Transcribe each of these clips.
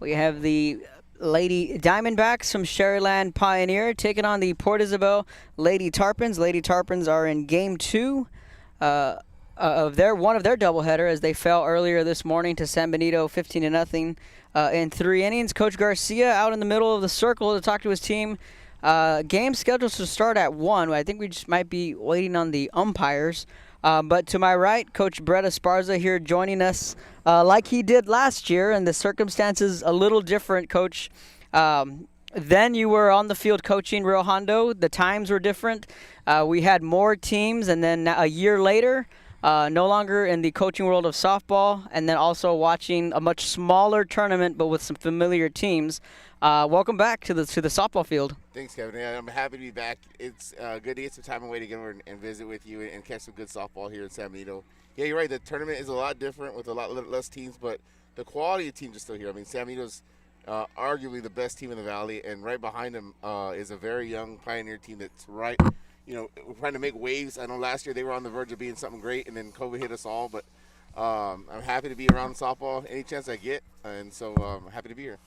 We have the Lady Diamondbacks from Sharyland Pioneer taking on the Port Isabel Lady Tarpons. Lady Tarpons are in Game 2 of one of their doubleheader as they fell earlier this morning to San Benito 15-0 in 3 innings. Coach Garcia out in the middle of the circle to talk to his team. Game scheduled to start at 1. I think we just might be waiting on the umpires. But to my right, Coach Brett Esparza here joining us like he did last year, and the circumstances a little different, Coach. Then you were on the field coaching Rio Hondo. The times were different. We had more teams, and then a year later, no longer in the coaching world of softball, and then also watching a much smaller tournament but with some familiar teams. Welcome back to the softball field. Thanks, Kevin. Yeah, I'm happy to be back. It's good to get some time away to get over and visit with you and catch some good softball here in San Benito. Yeah, you're right. The tournament is a lot different with a lot less teams, but the quality of teams are still here. I mean, San Benito's arguably the best team in the Valley, and right behind them is a very young Pioneer team that's right. We're trying to make waves. I know last year they were on the verge of being something great, and then COVID hit us all. But I'm happy to be around softball any chance I get, and so I'm happy to be here.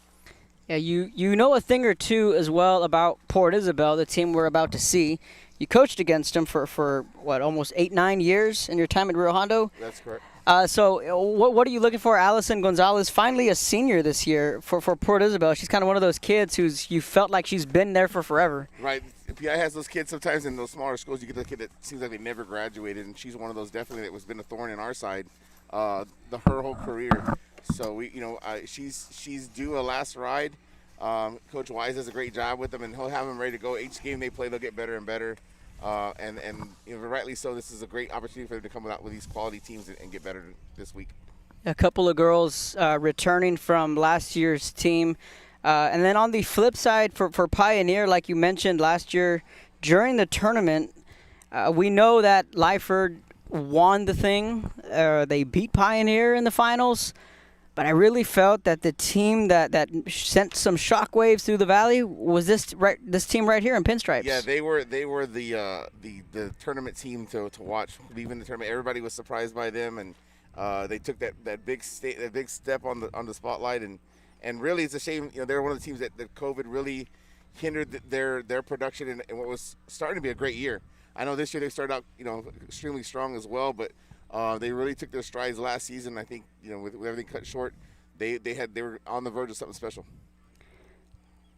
Yeah, you know a thing or two as well about Port Isabel, the team we're about to see. You coached against them for what, almost 8-9 years in your time at Rio Hondo? That's correct. So what are you looking for? Allison Gonzalez, finally a senior this year for Port Isabel. She's kind of one of those kids who's you felt like she's been there for forever. Right. PI has those kids sometimes in those smaller schools. You get the kid that seems like they never graduated, and she's one of those definitely that was been a thorn in our side her whole career. So she's due a last ride. Coach Wise does a great job with them, and he'll have them ready to go. Each game they play, they'll get better and better. And rightly so, this is a great opportunity for them to come out with these quality teams and get better this week. A couple of girls returning from last year's team. And then on the flip side for Pioneer, like you mentioned last year during the tournament, we know that Lyford won the thing. They beat Pioneer in the finals. But I really felt that the team that sent some shockwaves through the Valley was this team right here in pinstripes. Yeah, they were the tournament team to watch. Leaving the tournament, everybody was surprised by them, and they took that big step on the spotlight. And really, it's a shame. They're one of the teams that COVID really hindered their production in what was starting to be a great year. I know this year they started out extremely strong as well, but they really took their strides last season. I think with everything cut short, they were on the verge of something special.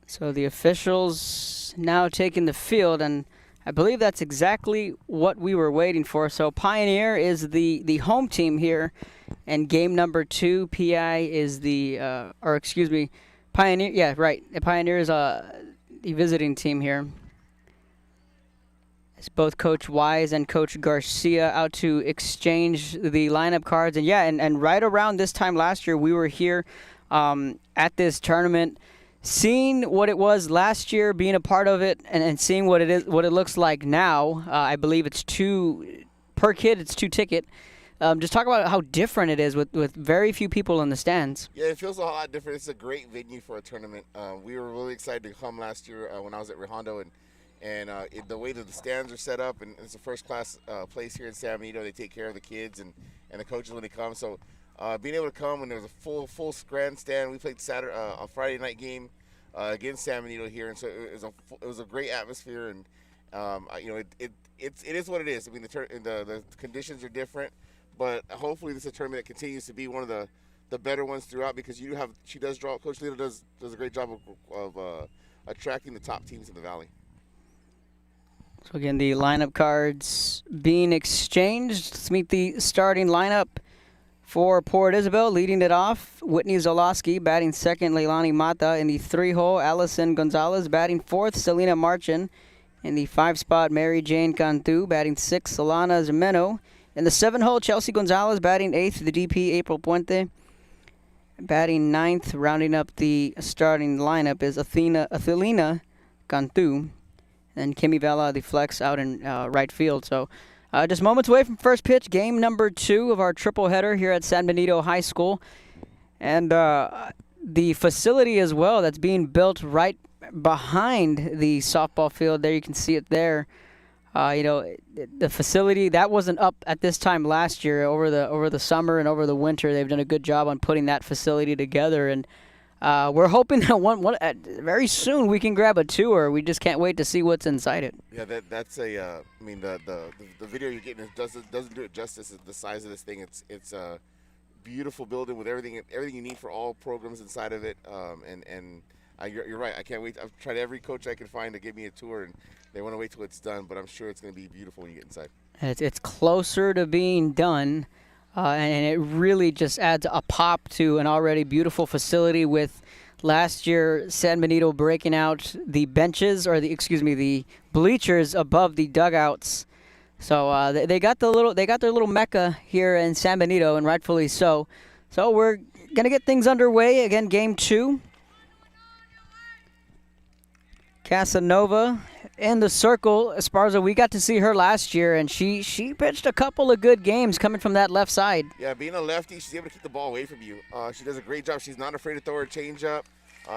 So the officials now taking the field, and I believe that's exactly what we were waiting for. So Pioneer is the home team here, and game number 2, PI is Pioneer. Yeah, right. Pioneer is the visiting team here. It's both Coach Wise and Coach Garcia out to exchange the lineup cards. And yeah, and right around this time last year, we were here at this tournament, seeing what it was last year, being a part of it, and seeing what it looks like now. I believe it's 2 per kid. It's 2 ticket. Just talk about how different it is with very few people in the stands. Yeah, it feels a lot different. It's a great venue for a tournament. We were really excited to come last year when I was at Rio Hondo, and the way that the stands are set up, and it's a first-class place here in San Benito. They take care of the kids and the coaches when they come. So being able to come when there was a full grandstand. We played a Friday night game against San Benito here, and so it was a great atmosphere. And it is what it is. I mean, the conditions are different, but hopefully this is a tournament that continues to be one of the better ones throughout, because she does draw. Coach Lito does a great job of attracting the top teams in the Valley. So again, the lineup cards being exchanged. Let's meet the starting lineup for Port Isabel. Leading it off, Whitney Zolowski batting second, Leilani Mata in the 3-hole, Allison Gonzalez batting fourth, Selena Marchin in the 5-spot, Mary Jane Cantu batting sixth, Solana Zimeno in the 7-hole, Chelsea Gonzalez batting eighth, the DP April Puente batting ninth. Rounding up the starting lineup is Athelina Cantu. And Kimmy Vela, the flex, out in right field. So just moments away from first pitch, game number 2 of our triple header here at San Benito High School. And the facility as well that's being built right behind the softball field there. You can see it there. The facility that wasn't up at this time last year. Over the summer and over the winter, they've done a good job on putting that facility together. And We're hoping that very soon we can grab a tour. We just can't wait to see what's inside it. Yeah, that's a. I mean, the video you're getting doesn't do it justice. The size of this thing. It's a beautiful building with everything you need for all programs inside of it. You're right. I can't wait. I've tried every coach I can find to give me a tour, and they want to wait till it's done. But I'm sure it's going to be beautiful when you get inside. It's closer to being done, and it really just adds a pop to an already beautiful facility. With last year San Benito breaking out the benches, or the bleachers above the dugouts. So they got their little mecca here in San Benito, and rightfully so. So we're gonna get things underway again. Game 2. Casanova in the circle. Esparza, we got to see her last year, and she pitched a couple of good games coming from that left side. Yeah, being a lefty, she's able to keep the ball away from you. She does a great job. She's not afraid to throw her changeup.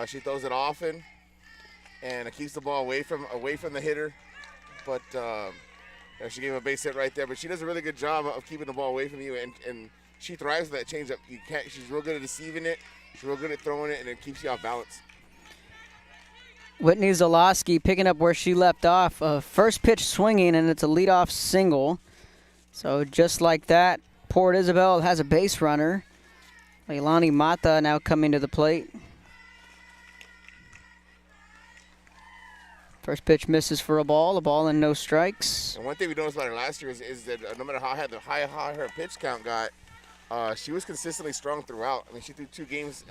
She throws it often, and it keeps the ball away from the hitter. But she gave a base hit right there. But she does a really good job of keeping the ball away from you, and she thrives with that changeup. She's real good at deceiving it. She's real good at throwing it, and it keeps you off balance. Whitney Zalowski picking up where she left off. First pitch swinging, and it's a leadoff single. So just like that, Port Isabel has a base runner. Leilani Mata now coming to the plate. First pitch misses for a ball and no strikes. And one thing we noticed about her last year is that no matter how high her pitch count got, she was consistently strong throughout. I mean, she threw 2 games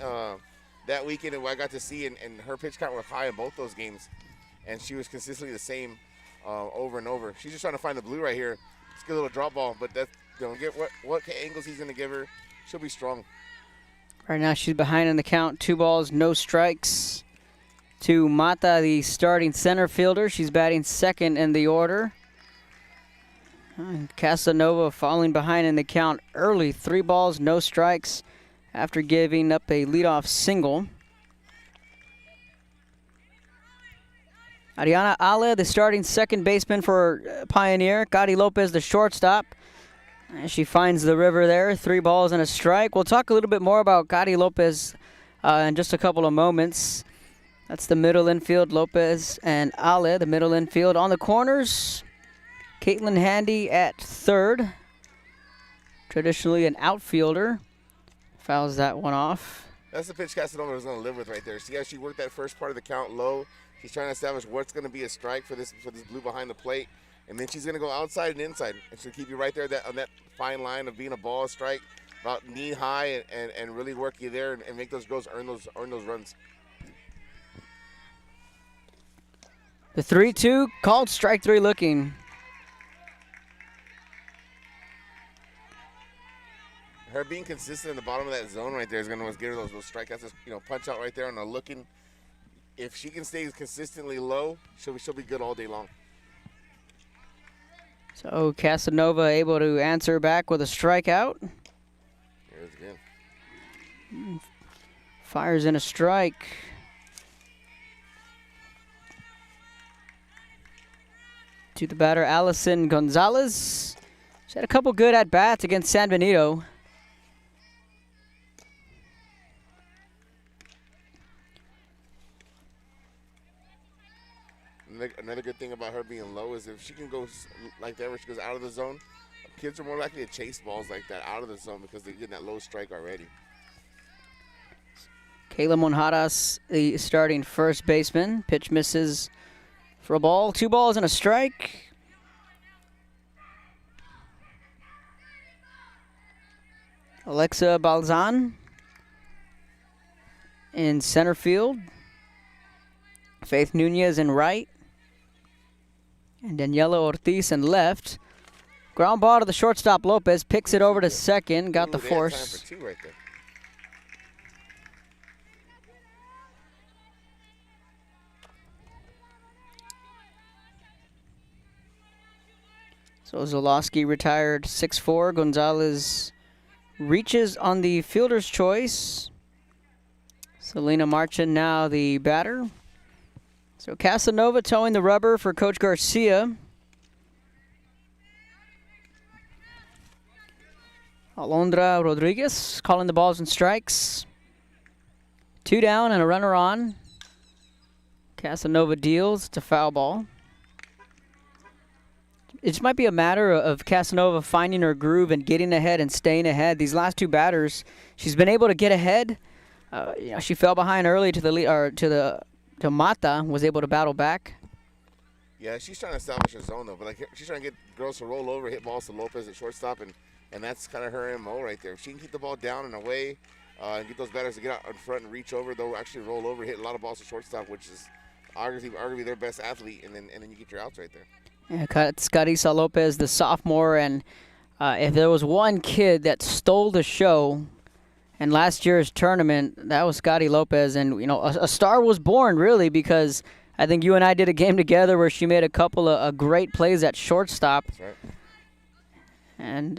that weekend that I got to see, and her pitch count was high in both those games, and she was consistently the same over and over. She's just trying to find the blue right here. Let's get a little drop ball, but get what angles he's going to give her. She'll be strong. Right now she's behind in the count. 2 balls, no strikes to Mata, the starting center fielder. She's batting second in the order. Casanova falling behind in the count early. 3 balls, no strikes, after giving up a leadoff single. Ariana Ale, the starting second baseman for Pioneer. Gadi Lopez, the shortstop. And she finds the river there. 3 balls and a strike. We'll talk a little bit more about Gadi Lopez in just a couple of moments. That's the middle infield, Lopez and Ale, the middle infield. On the corners, Caitlin Handy at third. Traditionally an outfielder. Fouls that one off. That's the pitch Casanova was going to live with right there. See how she worked that first part of the count low. She's trying to establish what's going to be a strike for this blue behind the plate, and then she's going to go outside and inside, and she'll keep you right there on that fine line of being a ball strike, about knee high, and really work you there and make those girls earn those runs. The 3-2 called strike 3 looking. Her being consistent in the bottom of that zone right there is going to give her those strikeouts. Just, punch out right there on the looking. If she can stay consistently low, she'll be good all day long. So Casanova able to answer back with a strikeout. There it is again. Fires in a strike. To the batter, Allison Gonzalez. She had a couple good at-bats against San Benito. Another good thing about her being low is if she can go like that where she goes out of the zone, kids are more likely to chase balls like that out of the zone because they're getting that low strike already. Kayla Monjadas, the starting first baseman. Pitch misses for a ball. 2 balls and a strike. Alexa Balzan in center field. Faith Nunez in right. And Daniela Ortiz in left. Ground ball to the shortstop, Lopez. Picks it over to second. Got the force. Time for 2 right there. So Zalowski retired 6-4. Gonzalez reaches on the fielder's choice. Selena Marchin now the batter. So Casanova towing the rubber for Coach Garcia. Alondra Rodriguez calling the balls and strikes. 2 down and a runner on. Casanova deals. It's a foul ball. It just might be a matter of Casanova finding her groove and getting ahead and staying ahead. These last 2 batters, she's been able to get ahead. She fell behind early to the lead, or to Mata, was able to battle back. Yeah, she's trying to establish her zone though, but like she's trying to get girls to roll over, hit balls to Lopez at shortstop, and that's kind of her MO right there. If she can keep the ball down and away, and get those batters to get out in front and reach over, they'll actually roll over, hit a lot of balls to shortstop, which is arguably their best athlete, and then you get your outs right there. Yeah, Carissa Lopez, the sophomore, and if there was one kid that stole the show in last year's tournament, that was Scotty Lopez. And, a star was born, really, because I think you and I did a game together where she made a couple of great plays at shortstop. That's right. And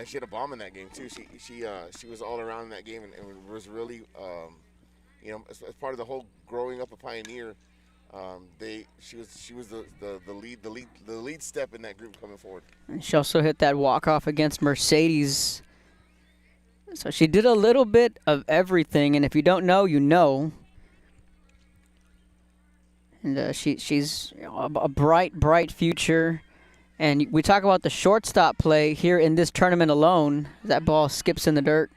she had a bomb in that game, too. She was all around in that game and was really, as part of the whole growing up a Pioneer, she was the lead step in that group coming forward. And she also hit that walk-off against Mercedes. So she did a little bit of everything, and if you don't know, you know. And she's a bright future. And we talk about the shortstop play here in this tournament alone. That ball skips in the dirt.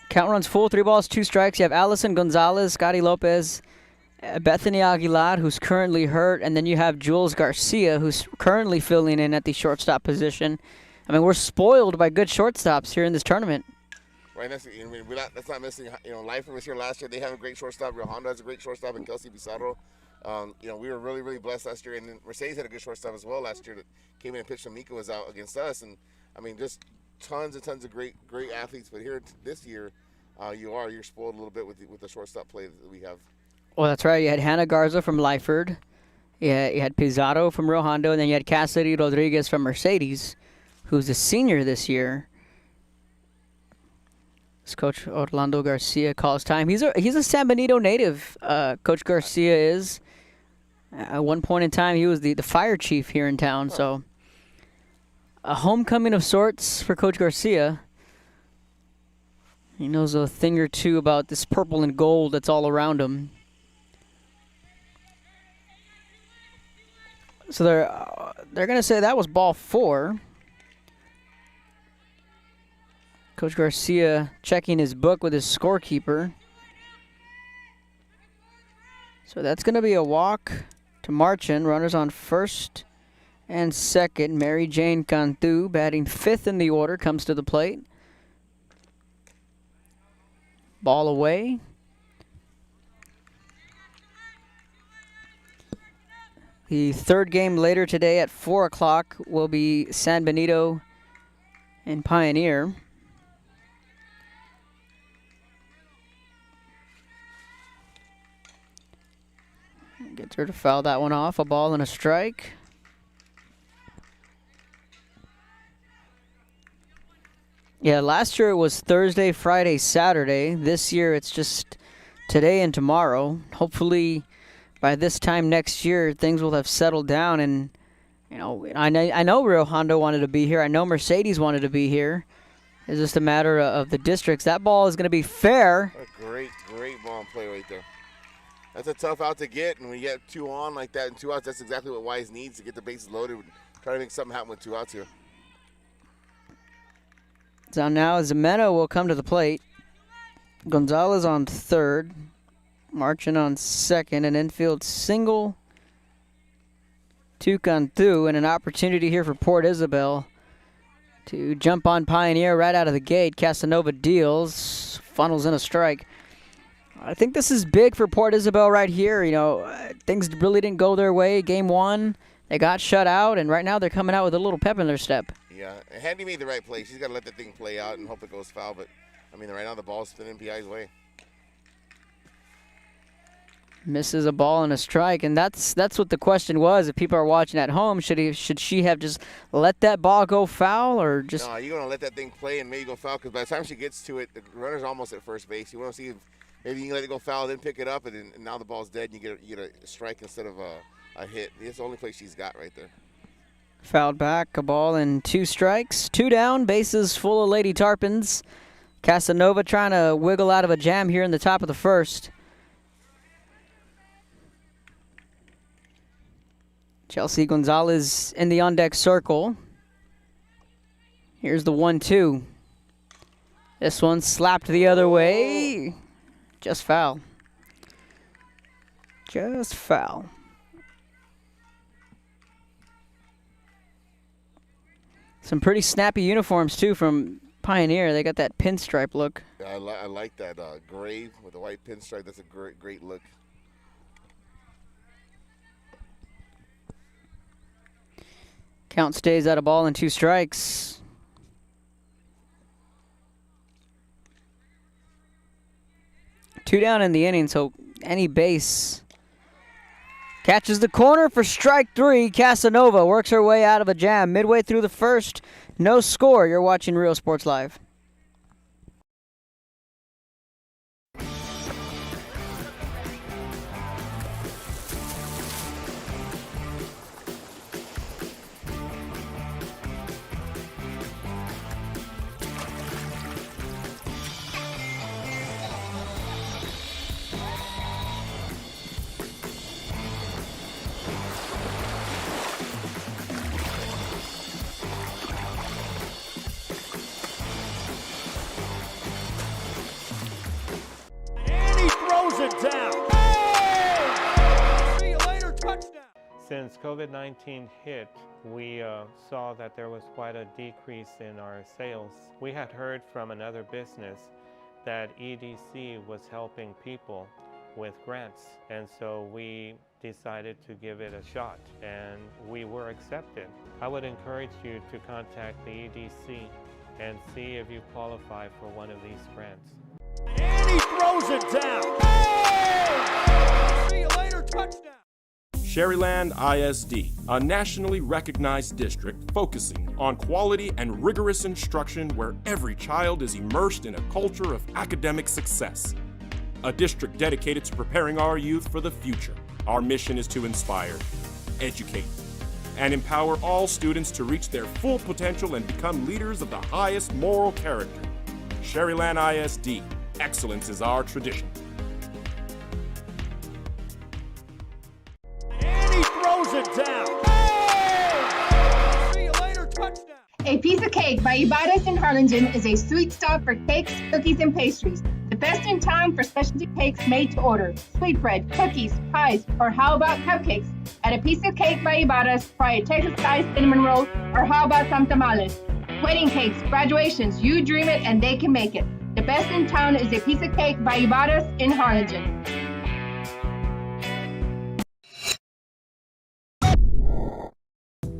Count runs full, 3 balls, 2 strikes. You have Allison Gonzalez, Scotty Lopez, Bethany Aguilar, who's currently hurt, and then you have Jules Garcia, who's currently filling in at the shortstop position. I mean, we're spoiled by good shortstops here in this tournament. Right, that's not missing. Lifer was here last year. They have a great shortstop. Rio Hondo has a great shortstop, and Kelsey Pizarro. We were really, really blessed last year, and then Mercedes had a good shortstop as well last year that came in and pitched when Mika was out against us, and I mean, just tons and tons of great athletes. But here this year, you're spoiled a little bit with the shortstop play that we have. Well, that's right. You had Hannah Garza from Lyford. Yeah, you had Pizarro from Rio Hondo, and then you had Cassidy Rodriguez from Mercedes, who's a senior this year. This Coach Orlando Garcia calls time. He's a San Benito native. Coach Garcia is. At one point in time, he was the fire chief here in town. So a homecoming of sorts for Coach Garcia. He knows a thing or two about this purple and gold that's all around him. So they're going to say that was ball 4. Coach Garcia checking his book with his scorekeeper. So that's going to be a walk to Marchand. Runners on first and second. Mary Jane Cantu, batting 5th in the order, comes to the plate. Ball away. The third game later today at 4 o'clock will be San Benito and Pioneer. Gets her to foul that one off. A ball and a strike. Yeah, last year it was Thursday, Friday, Saturday. This year it's just today and tomorrow. Hopefully by this time next year things will have settled down, and I know Rio Hondo wanted to be here. I know Mercedes wanted to be here. It's just a matter of the districts. That ball is going to be fair. A great ball and play right there. That's a tough out to get, and when you get 2 on like that and 2 outs, that's exactly what Wise needs to get the bases loaded and try to make something happen with 2 outs here. So now Zimeno will come to the plate. Gonzalez on third. Marchand on second. An infield single to Cantu, and an opportunity here for Port Isabel to jump on Pioneer right out of the gate. Casanova deals, funnels in a strike. I think this is big for Port Isabel right here. Things really didn't go their way. Game 1, they got shut out, and right now they're coming out with a little pep in their step. Yeah, and Handy made the right play. She's got to let the thing play out and hope it goes foul, but, right now the ball's spinning PI's way. Misses a ball and a strike, and that's what the question was. If people are watching at home, should she have just let that ball go foul, or just? No, you're gonna let that thing play and maybe go foul, because by the time she gets to it, the runner's almost at first base. You want to see if maybe you can let it go foul, then pick it up, and now the ball's dead, and you get a strike instead of a hit. It's the only play she's got right there. Fouled back, a ball and 2 strikes, 2 down, bases full of Lady Tarpons. Casanova trying to wiggle out of a jam here in the top of the first. Chelsea Gonzalez in the on-deck circle. Here's the 1-2. This one slapped the other way. Just foul. Just foul. Some pretty snappy uniforms, too, from Pioneer. They got that pinstripe look. I like that gray with the white pinstripe. That's a great look. Count stays at a ball and 2 strikes. Two down in the inning, so any base. Catches the corner for strike 3. Casanova works her way out of a jam midway through the first. No score. You're watching Real Sports Live. Since COVID-19 hit, we saw that there was quite a decrease in our sales. We had heard from another business that EDC was helping people with grants, and so we decided to give it a shot, and we were accepted. I would encourage you to contact the EDC and see if you qualify for one of these grants. And he throws it down. Oh! See you later, touchdown. Sharyland ISD, a nationally recognized district focusing on quality and rigorous instruction where every child is immersed in a culture of academic success. A district dedicated to preparing our youth for the future. Our mission is to inspire, educate, and empower all students to reach their full potential and become leaders of the highest moral character. Sharyland ISD, excellence is our tradition. It down. Oh! See you later, touchdown. A Piece of Cake by Ibadas in Harlingen is a sweet stop for cakes, cookies, and pastries. The best in town for specialty cakes made to order. Sweetbread, cookies, pies, or how about cupcakes? At A Piece of Cake by Ibadas, try a Texas-style cinnamon roll, or how about some tamales? Wedding cakes, graduations, you dream it and they can make it. The best in town is A Piece of Cake by Ibadas in Harlingen.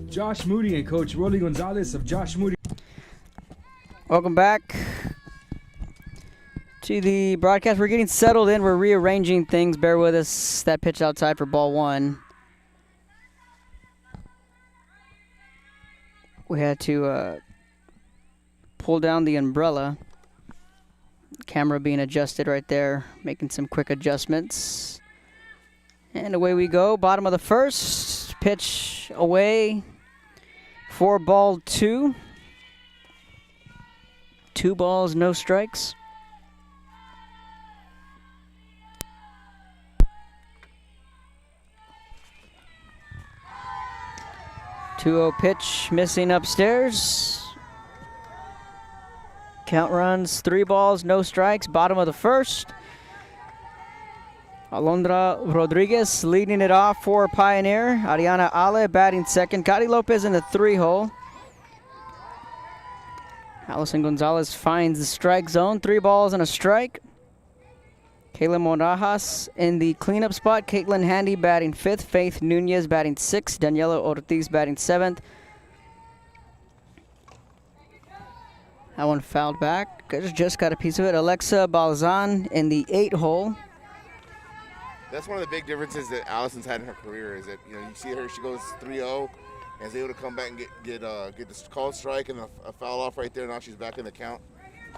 Josh Moody and Coach Rolly Gonzalez of Josh Moody. Welcome back to the broadcast. We're getting settled in. We're rearranging things. Bear with us. That pitch outside for ball 1. We had to pull down the umbrella. Camera being adjusted right there. Making some quick adjustments. And away we go. Bottom of the first. Pitch away. For ball 2. 2 balls, no strikes. Two-0 pitch missing upstairs. Count runs, 3 balls, no strikes. Bottom of the first. Alondra Rodriguez leading it off for Pioneer. Ariana Ale batting second. Cari Lopez in the 3-hole. Allison Gonzalez finds the strike zone. 3 balls and a strike. Kayla Morajas in the cleanup spot. Caitlin Handy batting 5th. Faith Nunez batting 6th. Daniela Ortiz batting 7th. That one fouled back. Just got a piece of it. Alexa Balzan in the 8-hole. That's one of the big differences that Allison's had in her career is that, you see her, she goes 3-0 and is able to come back and get the called strike and a foul off right there. Now she's back in the count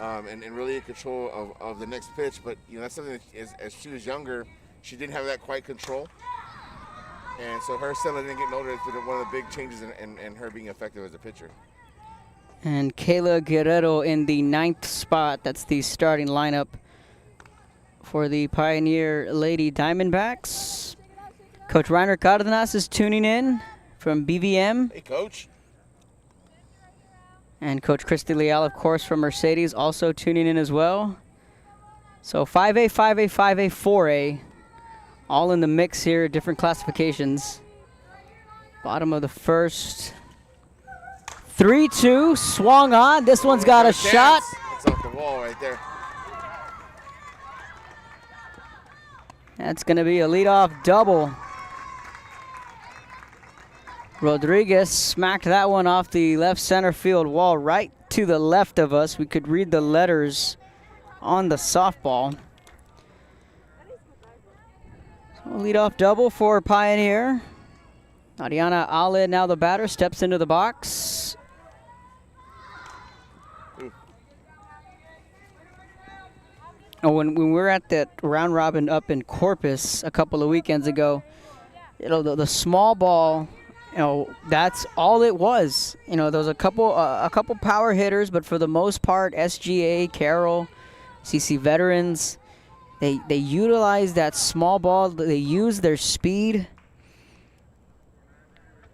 and really in control of the next pitch. But, that's something that as she was younger, she didn't have that quite control. And so her settling didn't get noticed, but one of the big changes in her being effective as a pitcher. And Kayla Guerrero in the 9th spot. That's the starting lineup for the Pioneer Lady Diamondbacks. Coach Reiner Cardenas is tuning in from BVM. Hey, Coach. And Coach Christy Leal, of course, from Mercedes, also tuning in as well. So 5A, 5A, 5A, 4A, all in the mix here, different classifications. Bottom of the first. 3-2, swung on. This one's got a shot. It's off the wall right there. That's going to be a leadoff double. Rodriguez smacked that one off the left center field wall right to the left of us. We could read the letters on the softball. So leadoff double for Pioneer. Ariana Ale, now the batter, steps into the box. Oh, when we were at that round robin up in Corpus a couple of weekends ago, you know, the small ball, you know, that's all it was. You know, there was a couple power hitters, but for the most part, SGA, Carroll, CC veterans, they utilize that small ball. They use their speed.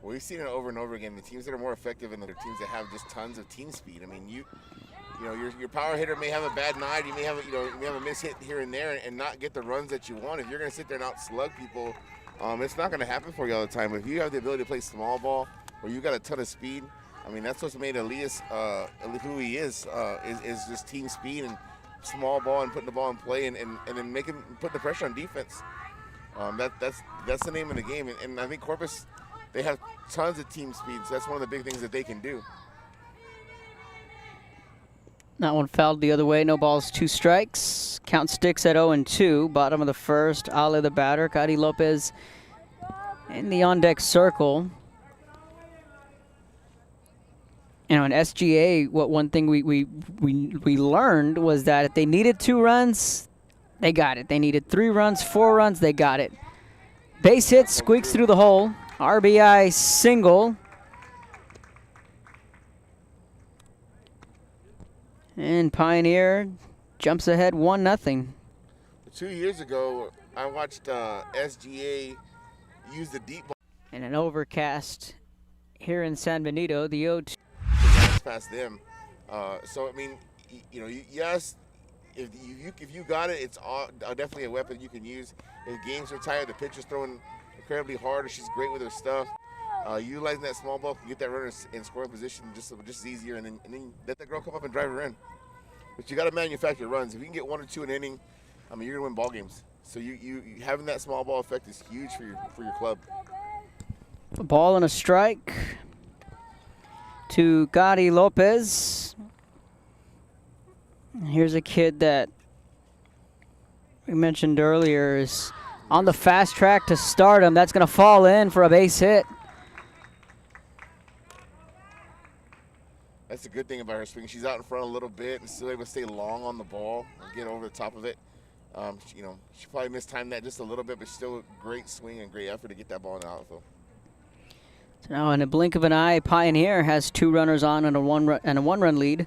Well, we've seen it over and over again. The teams that are more effective and the teams that have just tons of team speed. I mean, you know, your power hitter may have a bad night. You may have a miss hit here and there and not get the runs that you want. If you're going to sit there and out slug people, it's not going to happen for you all the time. But if you have the ability to play small ball or you got a ton of speed, I mean, that's what's made Elias who he is just team speed and small ball and putting the ball in play and then put the pressure on defense. That's the name of the game. And I think Corpus, they have tons of team speed, so that's one of the big things that they can do. That one fouled the other way. No balls, 2 strikes. Count sticks at 0-2. Bottom of the first. Ale the batter. Cady Lopez in the on-deck circle. You know, in SGA, one thing we learned was that if they needed 2 runs, they got it. They needed 3 runs, 4 runs, they got it. Base hit, squeaks through the hole. RBI single. And Pioneer jumps ahead 1-0. 2 years ago, I watched SGA use the deep ball. And an overcast here in San Benito, the 0-2. Past them. So, I mean, you know, yes, if you got it, it's definitely a weapon you can use. If games are tired, the pitcher's throwing incredibly hard, she's great with her stuff. Utilizing that small ball can get that runner in scoring position just easier, and then let that girl come up and drive her in. But you got to manufacture runs. If you can get 1 or 2 an inning, I mean, you're gonna win ball games. So you having that small ball effect is huge for your club. A ball and a strike to Cady Lopez. Here's a kid that we mentioned earlier is on the fast track to stardom. That's going to fall in for a base hit. That's the good thing about her swing. She's out in front a little bit and still able to stay long on the ball and get over the top of it. You know, she probably mistimed that just a little bit, but still a great swing and great effort to get that ball in the outfield. So now in a blink of an eye, Pioneer has 2 runners on and a 1-run lead.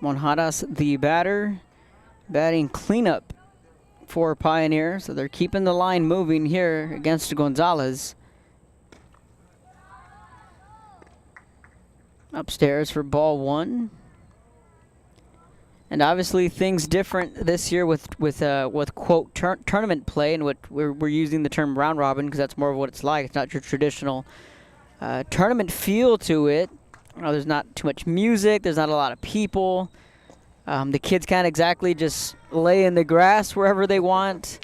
Monjadas, the batter, batting cleanup for Pioneer. So they're keeping the line moving here against Gonzalez. Upstairs for ball 1. And obviously things different this year with quote tournament play, and what we're using the term round robin because that's more of what it's like. It's not your traditional tournament feel to it. You know, there's not too much music. There's not a lot of people. The kids can't exactly just lay in the grass wherever they want.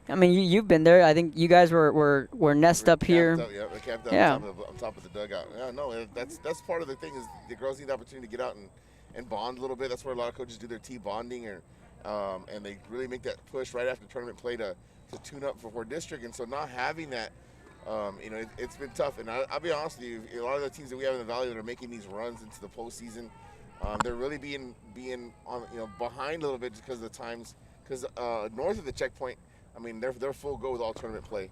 I mean, you've been there. I think you guys were nest up here. We're camped up on top of the dugout. Yeah, no, that's part of the thing is the girls need the opportunity to get out and bond a little bit. That's where a lot of coaches do their team bonding, and they really make that push right after tournament play to tune up for district. And so not having that, you know, it's been tough. And I'll be honest with you, a lot of the teams that we have in the Valley that are making these runs into the postseason, they're really being on, you know, behind a little bit just because of the times. Because north of the checkpoint, I mean, they're full go with all tournament play.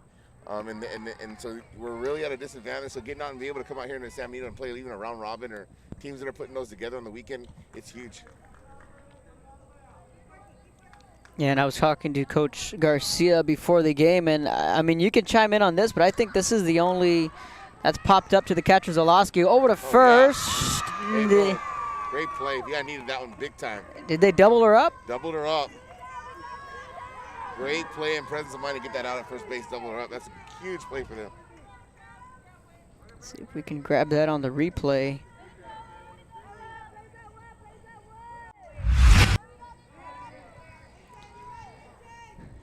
And so we're really at a disadvantage. So getting out and be able to come out here in San Benito and play even a round robin or teams that are putting those together on the weekend, it's huge. Yeah, and I was talking to Coach Garcia before the game, and I mean, you can chime in on this, but I think this is the only that's popped up to the catcher, Zalowski. Over to first. Yeah. Great play. Yeah, I needed that one big time. Did they double her up? Doubled her up. Great play and presence of mind to get that out at first base, double her up. That's a huge play for them. Let's see if we can grab that on the replay.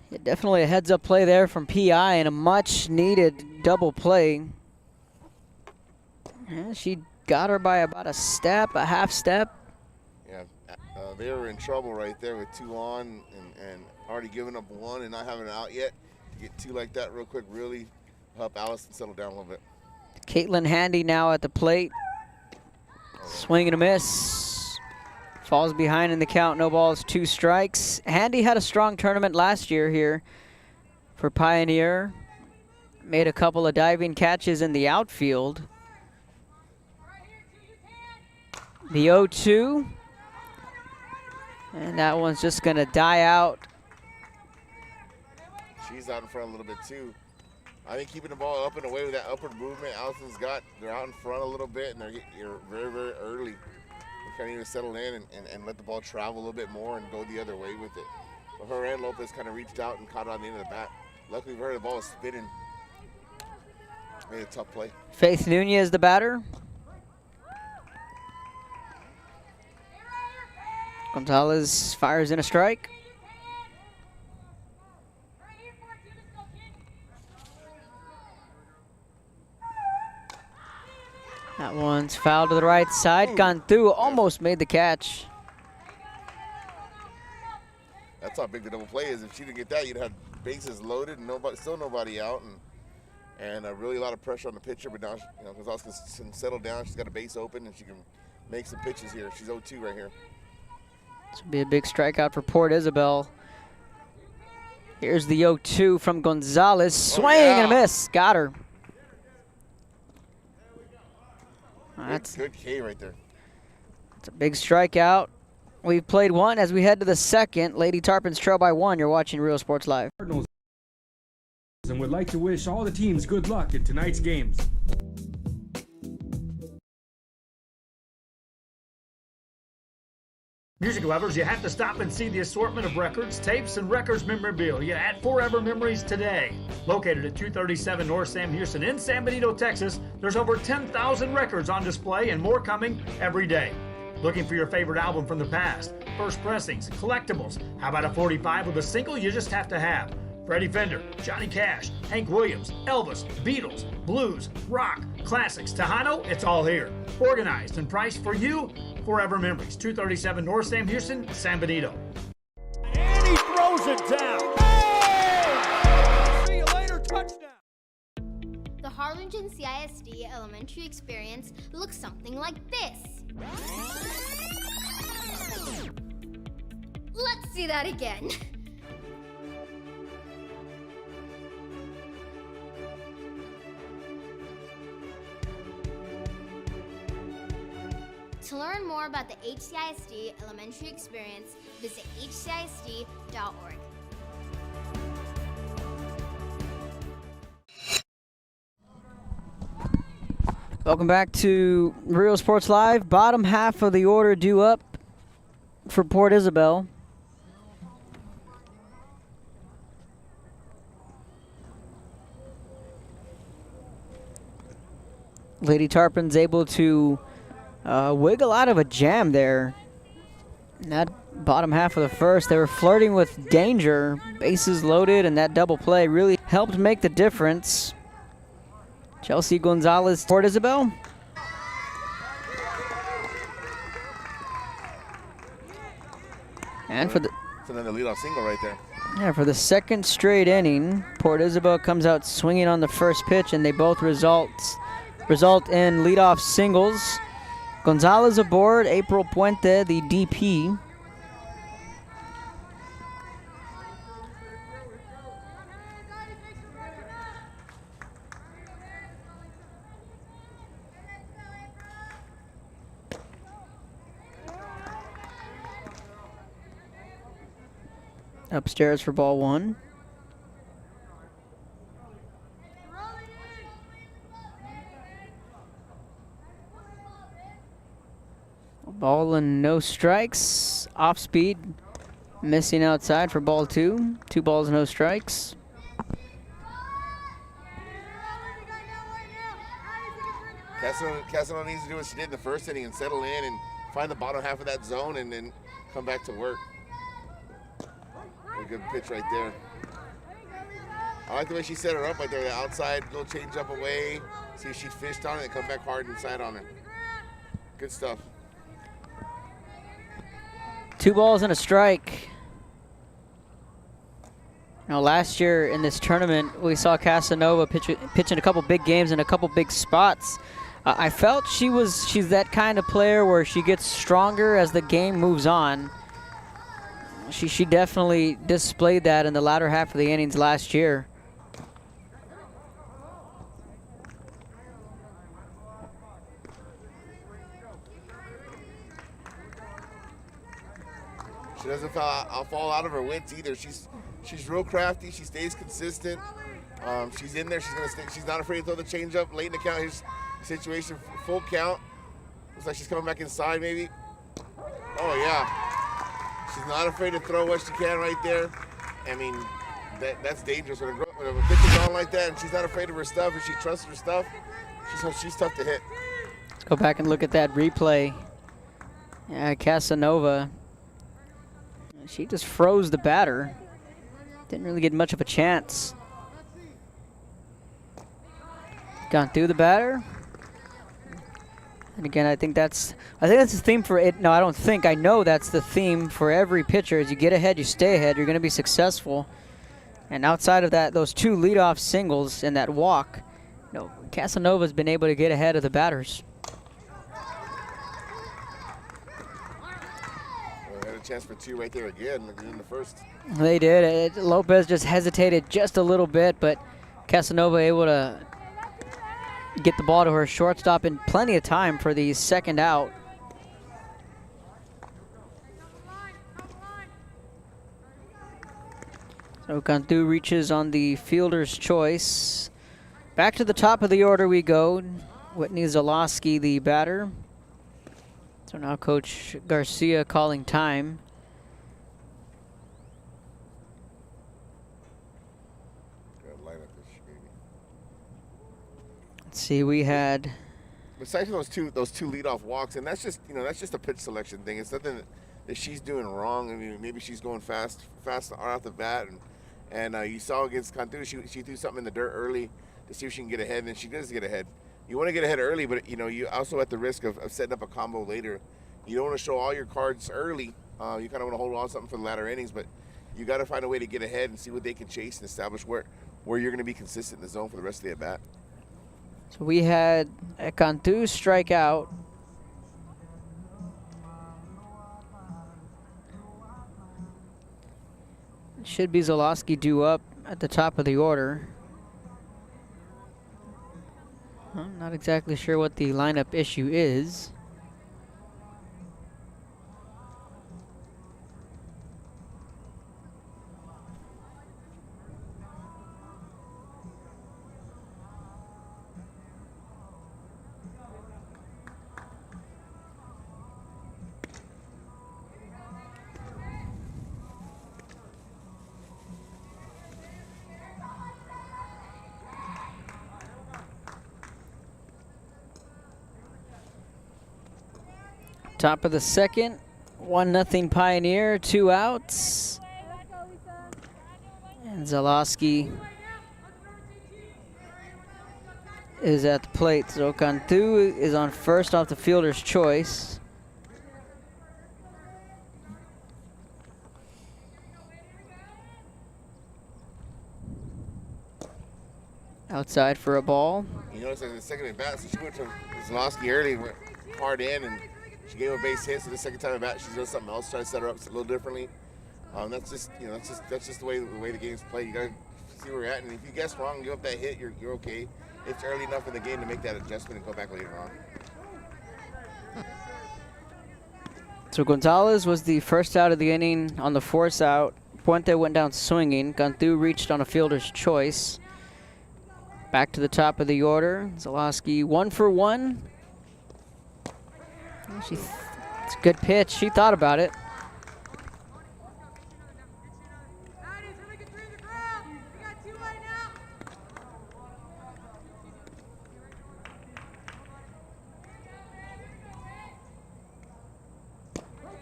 Yeah, definitely a heads-up play there from PI and a much-needed double play. Yeah, she got her by about a step, a half step. Yeah, they were in trouble right there with 2 on and already giving up 1 and not having it out yet. To get 2 like that real quick really help Allison settle down a little bit. Caitlin Handy now at the plate. Swing and a miss. Falls behind in the count, no balls, 2 strikes. Handy had a strong tournament last year here for Pioneer. Made a couple of diving catches in the outfield. The 0-2. And that one's just going to die out. She's out in front a little bit too. I think keeping the ball up and away with that upward movement Allison's got, they're out in front a little bit and you're very, very early. You kind of need to settle in and let the ball travel a little bit more and go the other way with it. But her and Lopez kind of reached out and caught it on the end of the bat. Luckily for her, the ball was spinning. Made a tough play. Faith Nunez, the batter. Gonzalez fires in a strike. That one's fouled to the right side, gone through, almost made the catch. That's how big the double play is. If she didn't get that, you'd have bases loaded and still nobody out, and really a lot of pressure on the pitcher. But now, Gonzalez can settle down. She's got a base open, and she can make some pitches here. She's 0-2 right here. This will be a big strikeout for Port Isabel. Here's the 0-2 from Gonzalez. Swing and a miss. Got her. That's good K right there. It's a big strikeout. We've played 1 as we head to the second. Lady Tarpons trail by 1. You're watching Real Sports Live. Cardinals and would like to wish all the teams good luck in tonight's games. Music lovers, you have to stop and see the assortment of records, tapes, and records memorabilia at Forever Memories today. Located at 237 North Sam Houston in San Benito, Texas, there's over 10,000 records on display and more coming every day. Looking for your favorite album from the past, first pressings, collectibles. How about a 45 with a single you just have to have? Freddie Fender, Johnny Cash, Hank Williams, Elvis, Beatles, blues, rock, classics, Tejano, it's all here. Organized and priced for you. Forever Memories, 237 North Sam Houston, San Benito. And he throws it down. Oh! See you later, touchdown. The Harlingen CISD elementary experience looks something like this. Let's see that again. To learn more about the HCISD elementary experience, visit hcisd.org. Welcome back to Real Sports Live. Bottom half of the order due up for Port Isabel. Lady Tarpon's able to wiggle out of a jam there. In that bottom half of the first, they were flirting with danger. Bases loaded, and that double play really helped make the difference. Chelsea Gonzalez, Port Isabel. And for the It's another leadoff single right there. Yeah, for the second straight inning, Port Isabel comes out swinging on the first pitch, and they both result in leadoff singles. Gonzalez aboard, April Puente, the DP. Upstairs for ball 1. Ball and no strikes. Off speed. Missing outside for ball 2. 2 balls, no strikes. Casanova needs to do what she did in the first inning and settle in and find the bottom half of that zone and then come back to work. A good pitch right there. I like the way she set her up right there. The outside, little change up away. See if she fished on it and come back hard inside on it. Good stuff. 2 balls and a strike. Now, last year in this tournament, we saw Casanova pitch in a couple big games and a couple big spots. I felt she's that kind of player where she gets stronger as the game moves on. She definitely displayed that in the latter half of the innings last year. She doesn't fall out of her wits either. She's real crafty. She stays consistent. She's in there. She's gonna stay. She's not afraid to throw the changeup late in the count. Here's the situation, full count. Looks like she's coming back inside maybe. Oh yeah. She's not afraid to throw what she can right there. I mean, that's dangerous when a pitcher's on like that and she's not afraid of her stuff and she trusts her stuff. She's tough to hit. Let's go back and look at that replay. Yeah, Casanova. She just froze the batter. Didn't really get much of a chance. Gone through the batter. And again, I think that's the theme for it. No, I don't think. I know that's the theme for every pitcher. As you get ahead, you stay ahead. You're going to be successful. And outside of that, those 2 leadoff singles and that walk, Casanova's been able to get ahead of the batters. Had a chance for 2 right there again in the first. They did. Lopez just hesitated just a little bit, but Casanova able to get the ball to her shortstop in plenty of time for the second out. So Cantu reaches on the fielder's choice. Back to the top of the order we go. Whitney Zalosky, the batter. So now Coach Garcia calling time. Let's see, we had. Besides those two leadoff walks, and that's just a pitch selection thing. It's nothing that she's doing wrong. I mean, maybe she's going fast off the bat, and you saw against Cantu, she threw something in the dirt early to see if she can get ahead, and then she does get ahead. You want to get ahead early, but you also at the risk of setting up a combo later. You don't want to show all your cards early. You kind of want to hold on to something for the latter innings, but you got to find a way to get ahead and see what they can chase and establish where you're going to be consistent in the zone for the rest of the at bat. So we had a Cantu strike out. Should be Zalosky due up at the top of the order. I'm not exactly sure what the lineup issue is. Top of the second, 1-0 Pioneer, 2 outs. And Zalosky is at the plate. So Cantu is on first off the fielder's choice. Outside for a ball. You notice in the second at bat, so she went to Zalosky early, went hard in, and she gave a base hit. So the second time at bat, she's doing something else, trying to set her up a little differently. That's just the way the game's played. You gotta see where you're at, and if you guess wrong and give up that hit, you're okay. It's early enough in the game to make that adjustment and go back later on. So Gonzalez was the first out of the inning on the force out. Puente went down swinging. Cantu reached on a fielder's choice. Back to the top of the order. Zalowski 1 for 1. It's a good pitch. She thought about it.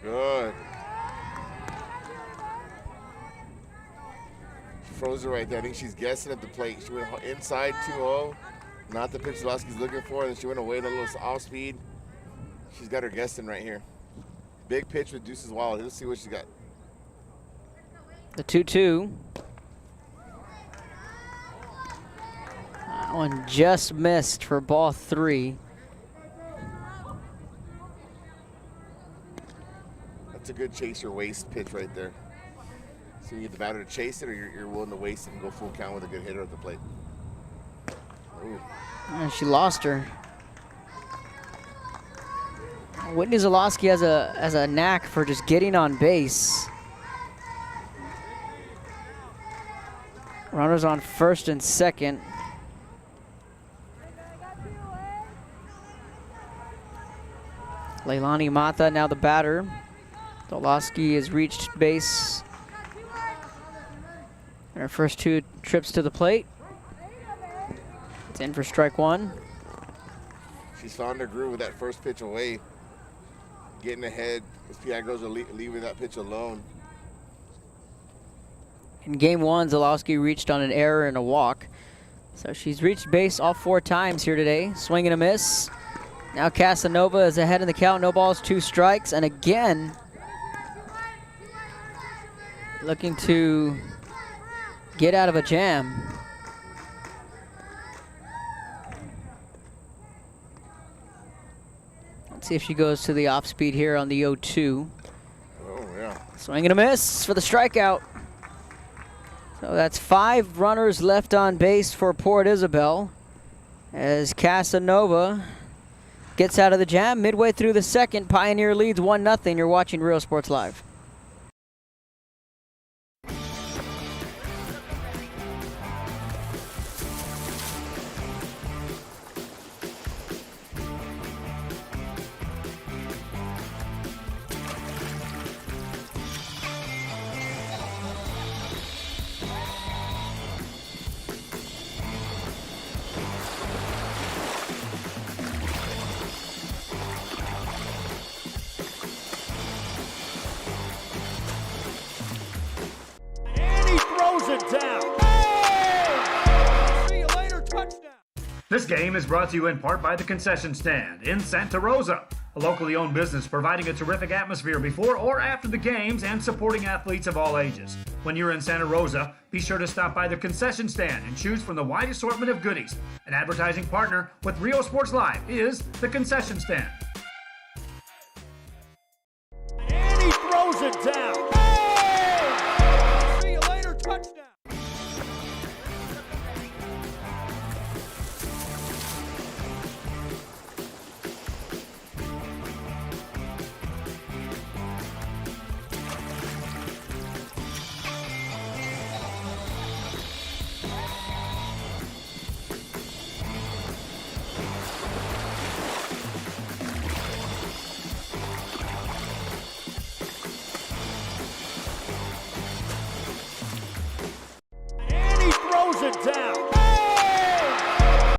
Good. Froze her right there. I think she's guessing at the plate. She went inside 2-0. Not the pitch Zalowski's looking for. Then she went away a little off speed. She's got her guessing right here. Big pitch with Deuces Wild. Let's see what she's got. The 2-2. That one just missed for ball 3. That's a good chase your waist pitch right there. So you get the batter to chase it, or you're willing to waste it and go full count with a good hitter at the plate. Ooh. And she lost her. Whitney Zalowski has a knack for just getting on base. Runners on first and second. Leilani Mata now the batter. Zalowski has reached base in her first 2 trips to the plate. It's in for strike 1. She's found her groove with that first pitch away. Getting ahead. Those Piagos are leaving that pitch alone. In game 1, Zalowski reached on an error and a walk. So she's reached base all 4 times here today. Swing and a miss. Now Casanova is ahead in the count. No balls, 2 strikes. And again, looking to get out of a jam. Let's see if she goes to the off speed here on the 0-2. Oh, yeah. Swing and a miss for the strikeout. So that's 5 runners left on base for Port Isabel as Casanova gets out of the jam midway through the second. Pioneer leads 1-0. You're watching Real Sports Live. This game is brought to you in part by the Concession Stand in Santa Rosa, a locally owned business providing a terrific atmosphere before or after the games and supporting athletes of all ages. When you're in Santa Rosa, be sure to stop by the Concession Stand and choose from the wide assortment of goodies. An advertising partner with Rio Sports Live is the Concession Stand. And he throws it down. Hey! See you later, touchdown. It down. Hey!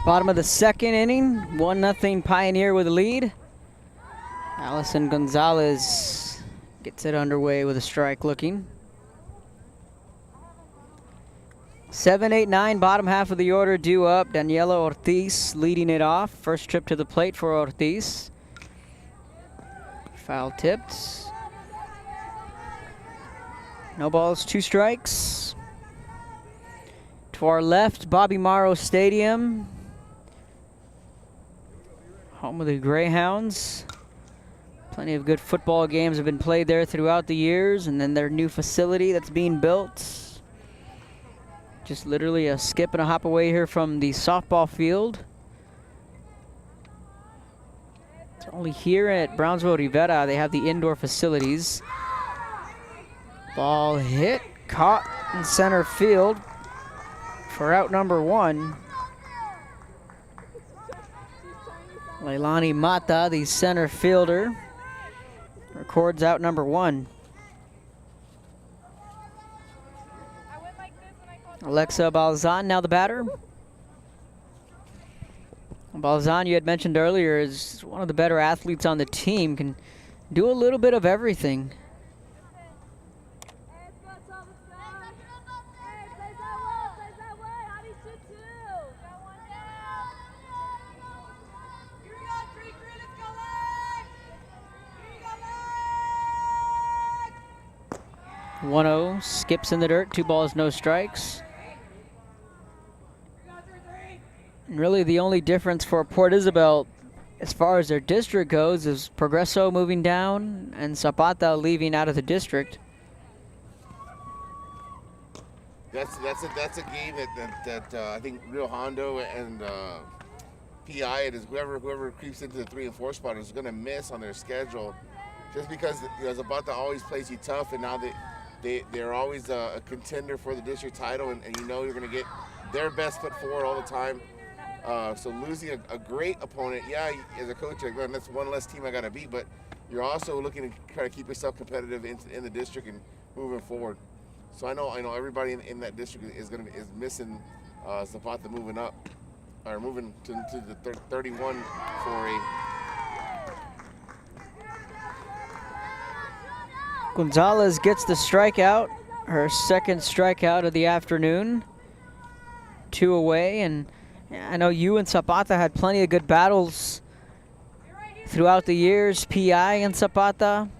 Bottom of the second inning, 1-0 Pioneer with a lead. Allison Gonzalez gets it underway with a strike looking. 7, 8, 9, bottom half of the order due up. Daniela Ortiz leading it off. First trip to the plate for Ortiz. Foul tipped. No balls, 2 strikes. To our left, Bobby Morrow Stadium. Home of the Greyhounds. Plenty of good football games have been played there throughout the years, and then their new facility that's being built. Just literally a skip and a hop away here from the softball field. It's only here at Brownsville Rivera they have the indoor facilities. Ball hit, caught in center field for out number 1. Leilani Mata, the center fielder, records out number 1. Alexa Balzan now the batter. Balzan, you had mentioned earlier, is one of the better athletes on the team, can do a little bit of everything. One-0, skips in the dirt, 2 balls, no strikes. And really the only difference for Port Isabel as far as their district goes is Progreso moving down and Zapata leaving out of the district. That's a game that I think Rio Hondo and PI and whoever creeps into the 3 and 4 spot is going to miss on their schedule, just because Zapata always plays you tough, and now they're always a contender for the district title, and you know you're going to get their best foot forward all the time. So losing a great opponent, yeah, as a coach, like, that's one less team I got to beat, but you're also looking to try to keep yourself competitive in the district and moving forward. So I know everybody in that district is missing Zapata moving up, or moving to the 31 for a. Gonzalez gets the strikeout, her second strikeout of the afternoon. 2 away, and I know you and Zapata had plenty of good battles throughout the years, PI and Zapata.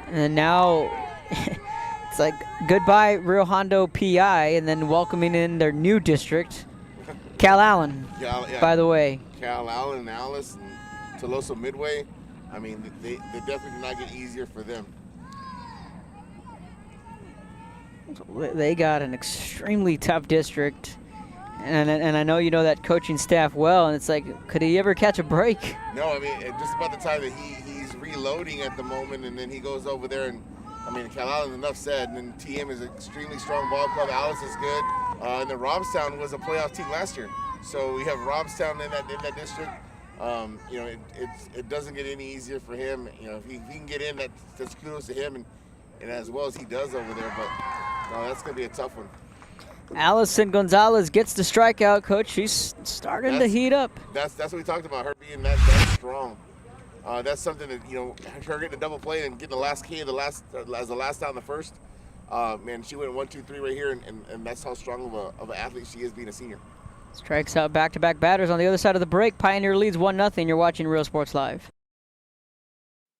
And now it's like goodbye Rio Hondo PI, and then welcoming in their new district, Cal Allen, by the way. Cal Allen and Alice and Toloso Midway. I mean, they definitely did not get easier for them. They got an extremely tough district, and I know you know that coaching staff well, and it's like, could he ever catch a break? No, I mean, just about the time that he's reloading at the moment, and then he goes over there, and I mean, Cal Allen, enough said, and then TM is an extremely strong ball club. Alice is good, and then Robstown was a playoff team last year, so we have Robstown in that district. You know, it doesn't get any easier for him. You know, if he can get in, that's kudos to him, and as well as he does over there. But no, that's gonna be a tough one. Allison Gonzalez gets the strikeout, coach. She's starting to heat up. That's what we talked about, her being that strong. That's something that, you know, her getting a double play and getting the last K as the last out in the first. Man, she went 1, 2, 3 right here, and that's how strong of an athlete she is being a senior. Strikes out back-to-back batters on the other side of the break. Pioneer leads 1-0. You're watching Real Sports Live.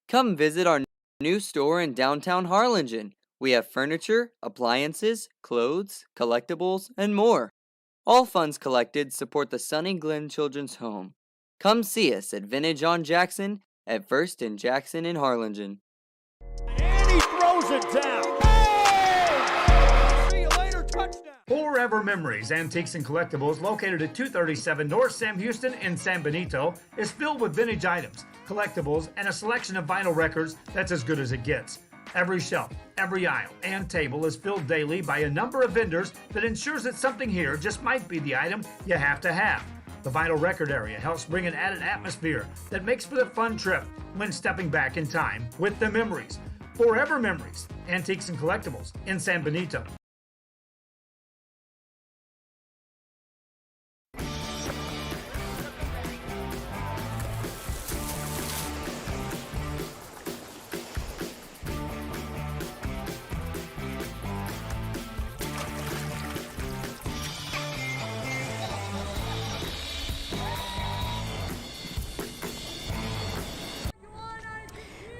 Come visit our new store in downtown Harlingen. We have furniture, appliances, clothes, collectibles, and more. All funds collected support the Sunny Glen Children's Home. Come see us at Vintage on Jackson at First and Jackson in Harlingen. And he throws it down. Oh! See you later, touchdown. Forever Memories, Antiques and Collectibles, located at 237 North Sam Houston in San Benito, is filled with vintage items, collectibles, and a selection of vinyl records that's as good as it gets. Every shelf, every aisle, and table is filled daily by a number of vendors that ensures that something here just might be the item you have to have. The vinyl record area helps bring an added atmosphere that makes for a fun trip when stepping back in time with the memories. Forever Memories, Antiques and Collectibles in San Benito.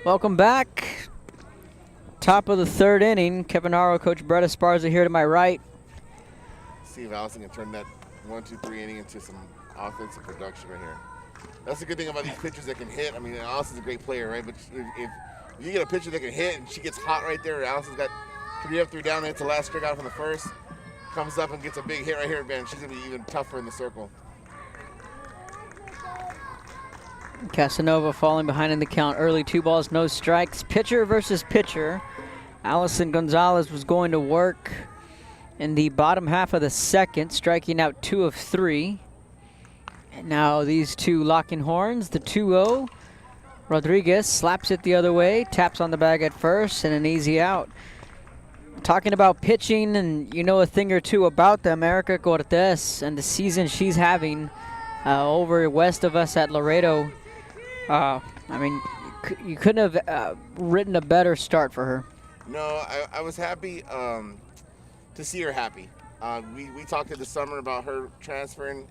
Welcome back. Top of the third inning. Kevin Haro, Coach Brett Esparza here to my right. See if Allison can turn that 1, 2, 3 inning into some offensive production right here. That's the good thing about these pitchers that can hit. I mean, Allison's a great player, right? But if you get a pitcher that can hit and she gets hot right there, Allison's got 3 up, 3 down, and hits the last strikeout from the first, comes up and gets a big hit right here, man, she's going to be even tougher in the circle. Casanova falling behind in the count early. 2 balls, no strikes. Pitcher versus pitcher. Allison Gonzalez was going to work in the bottom half of the second, striking out 2 of 3. And now these two locking horns. The 2-0. Rodriguez slaps it the other way, taps on the bag at first, and an easy out. Talking about pitching, and you know a thing or two about the America Cortez and the season she's having over west of us at Laredo. I mean, you couldn't have written a better start for her. No, I was happy to see her happy. We talked in the summer about her transferring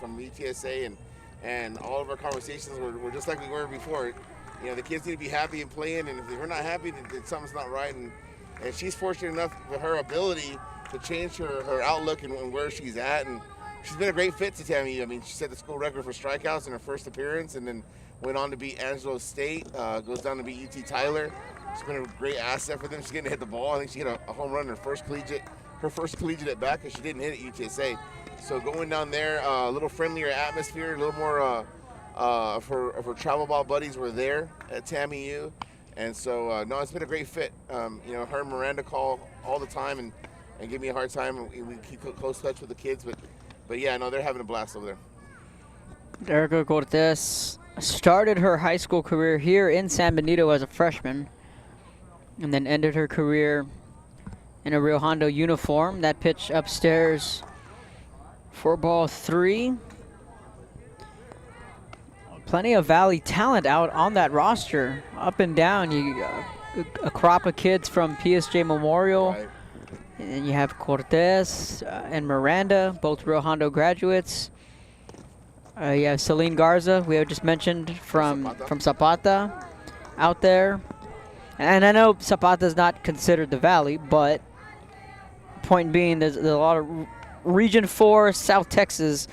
from UTSA, and all of our conversations were just like we were before. You know, the kids need to be happy and playing, and if we're not happy, then something's not right. And she's fortunate enough with her ability to change her outlook and where she's at. And she's been a great fit to TAMU. I mean, she set the school record for strikeouts in her first appearance, and then went on to beat Angelo State, goes down to beat UT Tyler. She's been a great asset for them. She's getting to hit the ball. I think she hit a home run in her first collegiate at bat, because she didn't hit at UTSA. So going down there, a little friendlier atmosphere, a little more of her travel ball buddies were there at TAMU. And so, no, it's been a great fit. You know, her and Miranda call all the time and give me a hard time. We keep close touch with the kids. But yeah, no, they're having a blast over there. Erica Cortez started her high school career here in San Benito as a freshman, and then ended her career in a Rio Hondo uniform. That pitch upstairs for ball 3. Plenty of Valley talent out on that roster, up and down. A crop of kids from PSJ Memorial, Right. and then you have Cortez and Miranda, both Rio Hondo graduates. You have Celine Garza, we have just mentioned from Zapata, out there. And I know Zapata's not considered the Valley, but point being, there's a lot of Region 4 South Texas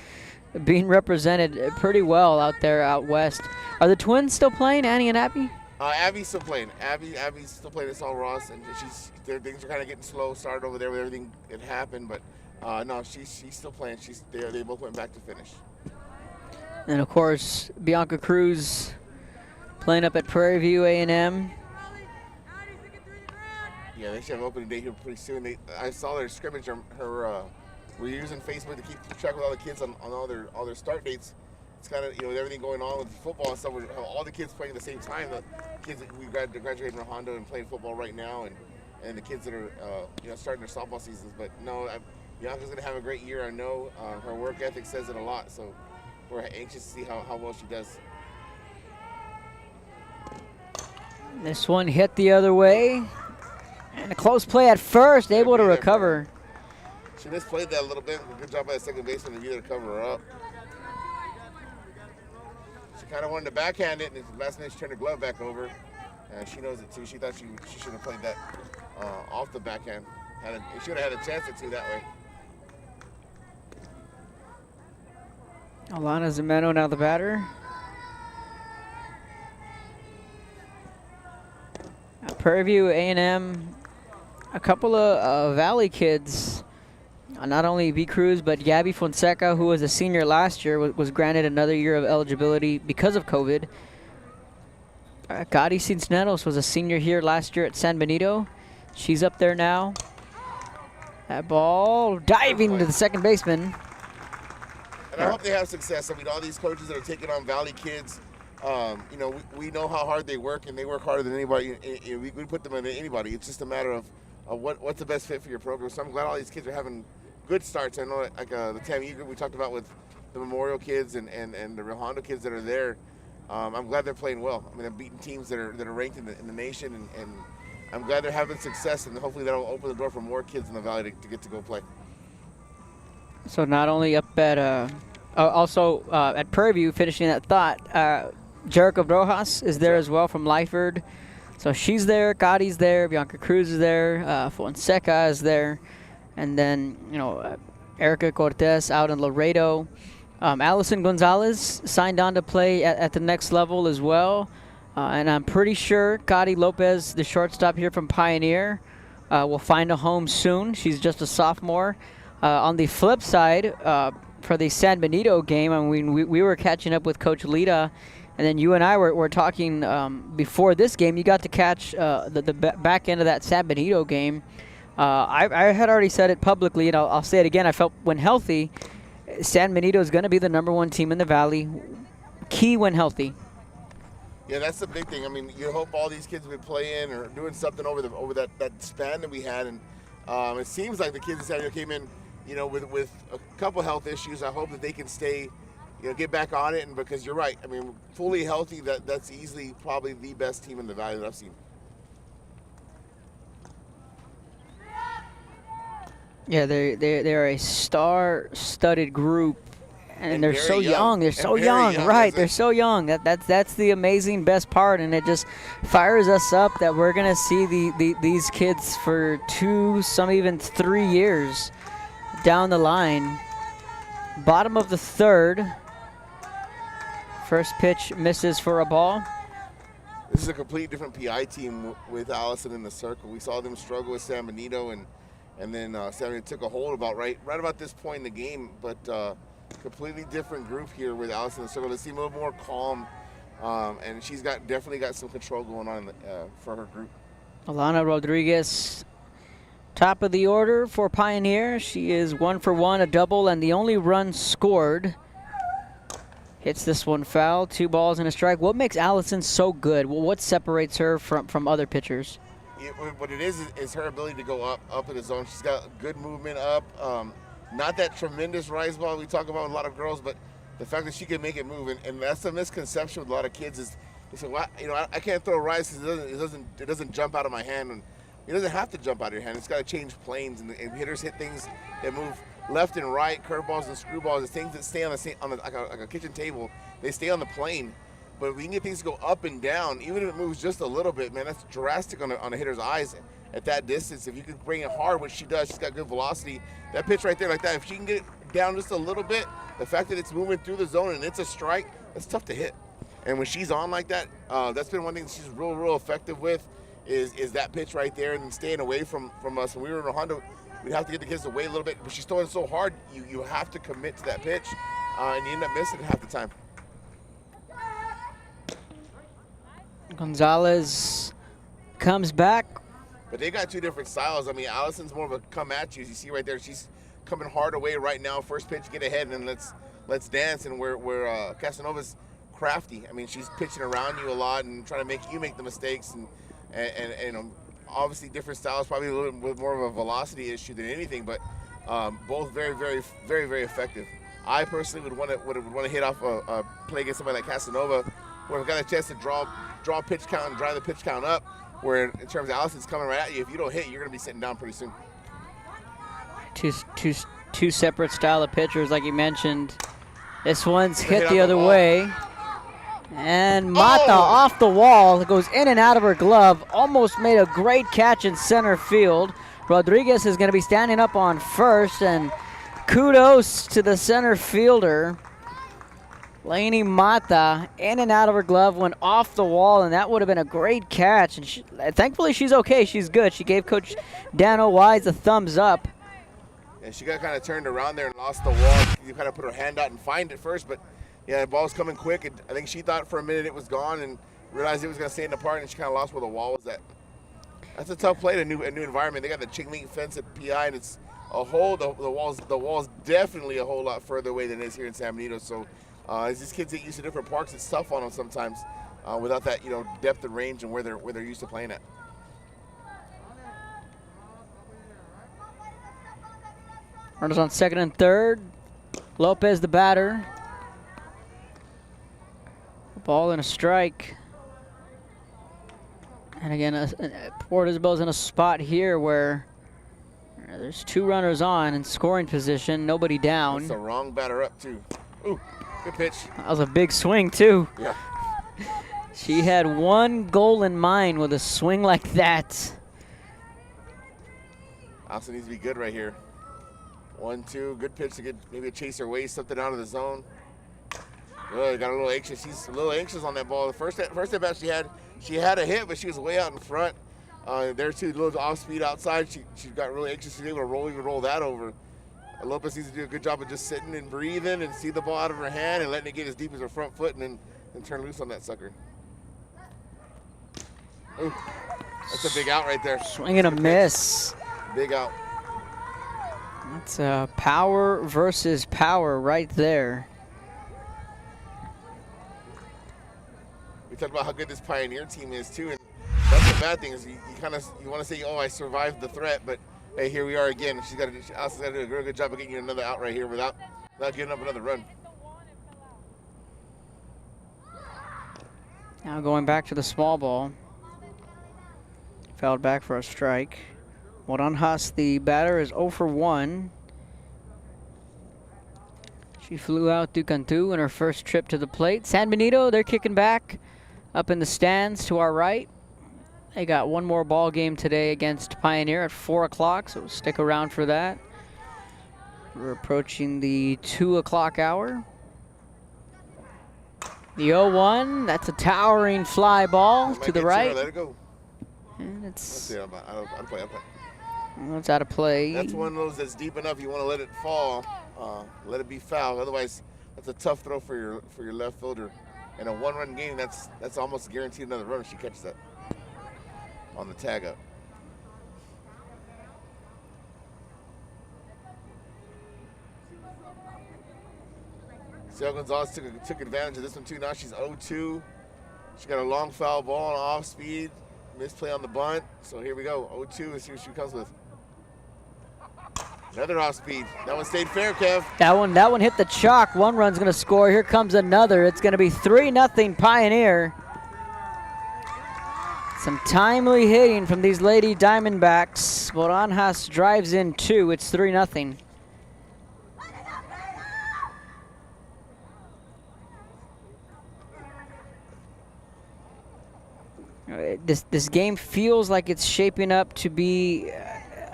being represented pretty well out there out west. Are the twins still playing, Annie and Abby? Abby's still playing. Abby's still playing at Sol Ross, and things are kind of getting slow. Started over there with everything that happened, but no, she's still playing. They both went back to finish. And of course, Bianca Cruz playing up at Prairie View A&M. Yeah, they should have opening day here pretty soon. I saw their scrimmage. We're using Facebook to keep track with all the kids on all their start dates. It's kind of, you know, with everything going on with football and stuff, all the kids playing at the same time. The kids that we graduated from Hondo and playing football right now, and the kids that are starting their softball seasons. But no, Bianca's going to have a great year. I know her work ethic says it a lot, so we're anxious to see how well she does. This one hit the other way, and a close play at first, able to recover. She misplayed that a little bit. Good job by the second baseman to either cover her up. She kind of wanted to backhand it, and the last minute she turned her glove back over. And she knows it too. She thought she should have played that off the backhand. She would have had a chance at 2 that way. Alana Zimeno now the batter. Prairie View A&M, a couple of Valley kids. Not only B. Cruz, but Gabby Fonseca, who was a senior last year, was granted another year of eligibility because of COVID. Gotti Cisneros was a senior here last year at San Benito. She's up there now. That ball diving to the second baseman. And I hope they have success. I mean, all these coaches that are taking on Valley kids, you know, we know how hard they work, and they work harder than anybody. We put them in anybody. It's just a matter of what's the best fit for your program. So I'm glad all these kids are having good starts. I know like the TAMU group we talked about with the Memorial kids and the Rio Hondo kids that are there. I'm glad they're playing well. I mean, they're beating teams that are ranked in the nation, and I'm glad they're having success, and hopefully that'll open the door for more kids in the Valley to get to go play. So not only up at also at Prairie View, finishing that thought, Jerica Brojas is there as well from Lyford. So she's there, Gotti's there, Bianca Cruz is there, Fonseca is there, and then, you know, Erica Cortez out in Laredo. Allison Gonzalez signed on to play at the next level as well. And I'm pretty sure Gotti Lopez, the shortstop here from Pioneer, will find a home soon. She's just a sophomore. On the flip side, for the San Benito game, I mean, we were catching up with Coach Lita And then you and I were talking before this game. You got to catch the back end of that San Benito game. I had already said it publicly, and I'll say it again. I felt when healthy, San Benito is going to be the #1 team in the Valley. Key when healthy. Yeah, that's the big thing. I mean, you hope all these kids will be playing or doing something over that span that we had, and it seems like the kids in San Diego came in, with a couple health issues. I hope that they can stay, get back on it, and because you're right. I mean, fully healthy, that's easily probably the best team in the Valley that I've seen. Yeah, they're a star-studded group, and they're so young. They're so young, right? They're so young. That's the amazing best part, and it just fires us up that we're gonna see these kids for 2, some even 3 years down the line. Bottom of the third. First pitch misses for a ball. This is a complete different PI team with Allison in the circle. We saw them struggle with San Benito, and then San Benito took a hold about right about this point in the game, but completely different group here with Allison in the circle. They seem a little more calm, and she's definitely got some control going on for her group. Alana Rodriguez, top of the order for Pioneer. She is 1 for 1, a double, and the only run scored. Hits this one foul, 2 balls and a strike. What makes Allison so good? Well, what separates her from other pitchers? What it is her ability to go up in the zone. She's got good movement up. Not that tremendous rise ball we talk about with a lot of girls, but the fact that she can make it move, and that's the misconception with a lot of kids is they say, well, I can't throw a rise because it doesn't jump out of my hand. And it doesn't have to jump out of your hand. It's got to change planes, and hitters hit things that move left and right, curveballs and screwballs, the things that stay on like a kitchen table. They stay on the plane. But we can get things to go up and down, even if it moves just a little bit, man, that's drastic on a hitter's eyes at that distance. If you can bring it hard, which she does, she's got good velocity. That pitch right there like that, if she can get it down just a little bit, the fact that it's moving through the zone and it's a strike, that's tough to hit. And when she's on like that, that's been one thing she's real effective with is that pitch right there and staying away from us. When we were in Honda, we'd have to get the kids to wait a little bit, but she's throwing so hard, you have to commit to that pitch, and you end up missing it half the time. Gonzalez comes back. But they got 2 different styles. I mean, Allison's more of a come at you. As you see right there, she's coming hard away right now. First pitch, get ahead, and then let's dance. And where Casanova's crafty. I mean, she's pitching around you a lot and trying to make you make the mistakes. And obviously different styles, probably a little bit more of a velocity issue than anything. But both very effective. I personally would want to hit off a play against somebody like Casanova, where we've got a chance to draw pitch count and drive the pitch count up, where in terms of Allison's coming right at you, if you don't hit, you're going to be sitting down pretty soon. Two separate style of pitchers, like you mentioned. This one's hit the other way. And Mata off the wall. It goes in and out of her glove. Almost made a great catch in center field. Rodriguez is going to be standing up on first, and kudos to the center fielder. Lainey Mata, in and out of her glove, went off the wall, and that would have been a great catch. And thankfully, she's okay. She's good. She gave Coach Dano Wise a thumbs up. And she got kind of turned around there and lost the wall. You kind of put her hand out and find it first, but yeah, the ball's coming quick. And I think she thought for a minute it was gone and realized it was going to stay in the park, and she kind of lost where the wall was at. That's a tough play to a new environment. They got the chain link fence at PI, and it's a hole. The wall's definitely a whole lot further away than it is here in San Benito. So as these kids get used to different parks, it's tough on them sometimes without that depth and range and where they're used to playing at. Runners on second and third. Lopez the batter. Ball and a strike. And again, Port Isabel's in a spot here where there's 2 runners on in scoring position, nobody down. That's the wrong batter up too. Ooh, good pitch. That was a big swing too. Yeah. She had one goal in mind with a swing like that. Also needs to be good right here. 1-2, good pitch to get maybe a chaser away, something out of the zone. Good, got a little anxious. She's a little anxious on that ball. The first at bat she had a hit, but she was way out in front. There too, a little off speed outside. She got really anxious. She was able to roll that over. Lopez needs to do a good job of just sitting and breathing and see the ball out of her hand and letting it get as deep as her front foot and then and turn loose on that sucker. Ooh, that's a big out right there. Swing and a miss. Big out. That's power versus power right there. We talked about how good this Pioneer team is too, and that's the bad thing is you want to say, oh, I survived the threat, but hey, here we are again. Alice's got to do a real good job of getting you another out right here without giving up another run. Now going back to the small ball. Fouled back for a strike. Moran Haas, the batter, is 0 for 1. She flew out Ducantu in her first trip to the plate. San Benito, they're kicking back up in the stands to our right. They got one more ball game today against Pioneer at 4 o'clock, so stick around for that. We're approaching the 2 o'clock hour. The 0-1, that's a towering fly ball to the right. Let it go. And it's I'll play. Well, it's out of play. That's one of those that's deep enough. You want to let it fall, let it be foul. Otherwise, that's a tough throw for your left fielder. In a one-run game, that's almost guaranteed another run if she catches that on the tag up. Ciel Gonzalez took advantage of this one too. Now she's 0-2. She got a long foul ball on off speed. Misplay on the bunt. So here we go. 0-2. Let's see what she comes with. Another off speed. That one stayed fair, Kev. That one hit the chalk. One run's going to score. Here comes another. It's going to be 3-0 Pioneer. Some timely hitting from these Lady Diamondbacks. Moran Haas drives in 2. It's 3-0. This game feels like it's shaping up to be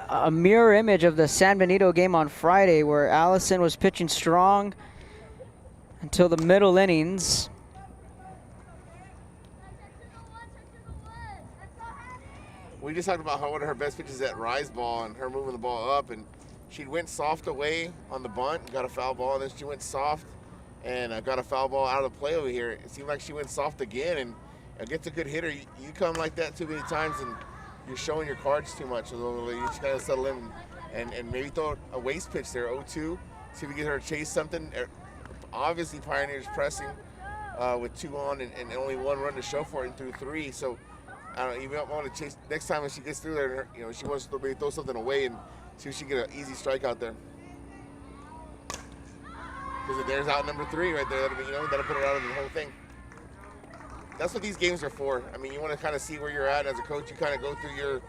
a mirror image of the San Benito game on Friday, where Allison was pitching strong until the middle innings. We just talked about how one of her best pitches is that rise ball and her moving the ball up, and she went soft away on the bunt, got a foul ball, and then she went soft and got a foul ball out of the play over here. It seemed like she went soft again, and against a good hitter, you come like that too many times and you're showing your cards too much. You just gotta settle in and maybe throw a waste pitch there, 0-2. See if we get her to chase something. Obviously, Pioneer's pressing with 2 on and only 1 run to show for it through 3. So I don't know, you might want to chase next time when she gets through there. You know, she wants to maybe throw something away and see if she can get an easy strike out there. Because there's out number 3 right there. That'll put her out of the whole thing. That's what these games are for. I mean, you want to kind of see where you're at as a coach. You kind of go through your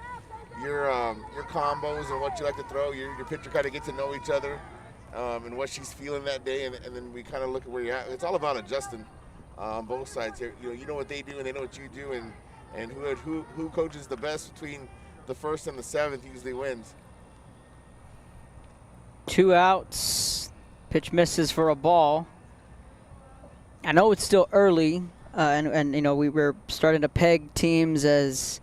combos and what you like to throw. Your pitcher kind of get to know each other and what she's feeling that day, and then we kind of look at where you're at. It's all about adjusting on both sides here. You know what they do and they know what you do, and who coaches the best between the 1st and the 7th usually wins. 2 outs. Pitch misses for a ball. I know it's still early. And you know, we were starting to peg teams as,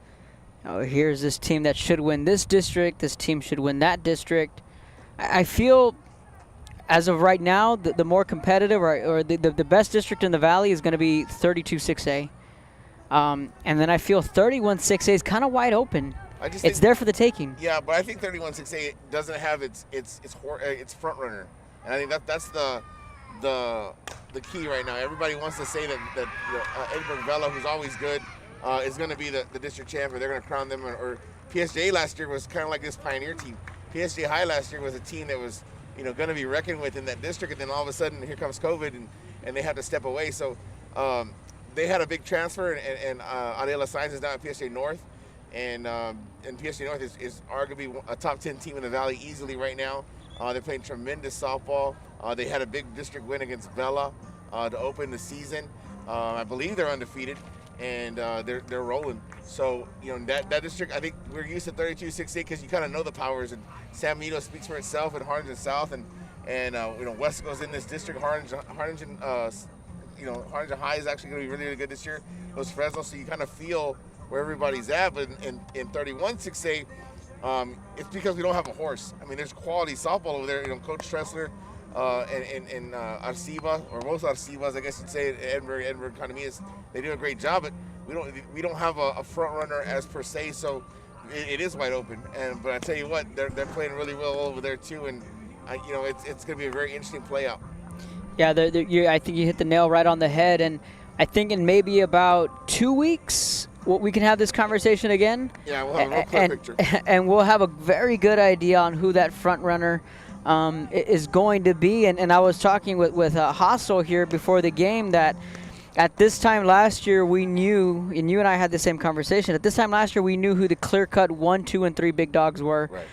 here's this team that should win this district, this team should win that district. I feel, as of right now, the more competitive or the best district in the Valley is going to be 32-6A. And then I feel 31-6A is kind of wide open. It's there for the taking. Yeah, but I think 31-6A doesn't have its front runner, and I think that's the key right now. Everybody wants to say that Edinburgh Vela, who's always good, is going to be the district champion. They're going to crown them. Or PSJ last year was kind of like this Pioneer team. PSJ High last year was a team that was going to be reckoned with in that district, and then all of a sudden here comes COVID and they had to step away. So they had a big transfer, and Adela Sainz is now at PSJ North, and PSJ North is arguably a top 10 team in the Valley easily right now. They're playing tremendous softball. They had a big district win against Vela to open the season. I believe they're undefeated, and they're rolling. So that district, I think we're used to 32-6A because you kind of know the powers. And San Benito speaks for itself, and Harlingen South, and West goes in this district. Harlingen High is actually going to be really, really good this year. Those Fresno, so you kind of feel where everybody's at. But in 31-6A. It's because we don't have a horse. I mean, there's quality softball over there. Coach Tressler, and Arciba, or most Arcibas, I guess you'd say, Edinburgh Economias, they do a great job. But we don't have a front runner as per se, so it is wide open. But I tell you what, they're playing really well over there too, and it's going to be a very interesting play out. Yeah, I think you hit the nail right on the head, and I think in maybe about 2 weeks we can have this conversation again. Yeah, we'll have a real clear picture. And we'll have a very good idea on who that front runner is going to be. And I was talking with Hassel here before the game that at this time last year we knew, and you and I had the same conversation, at this time last year we knew who the clear-cut 1, 2, and 3 big dogs were. Right.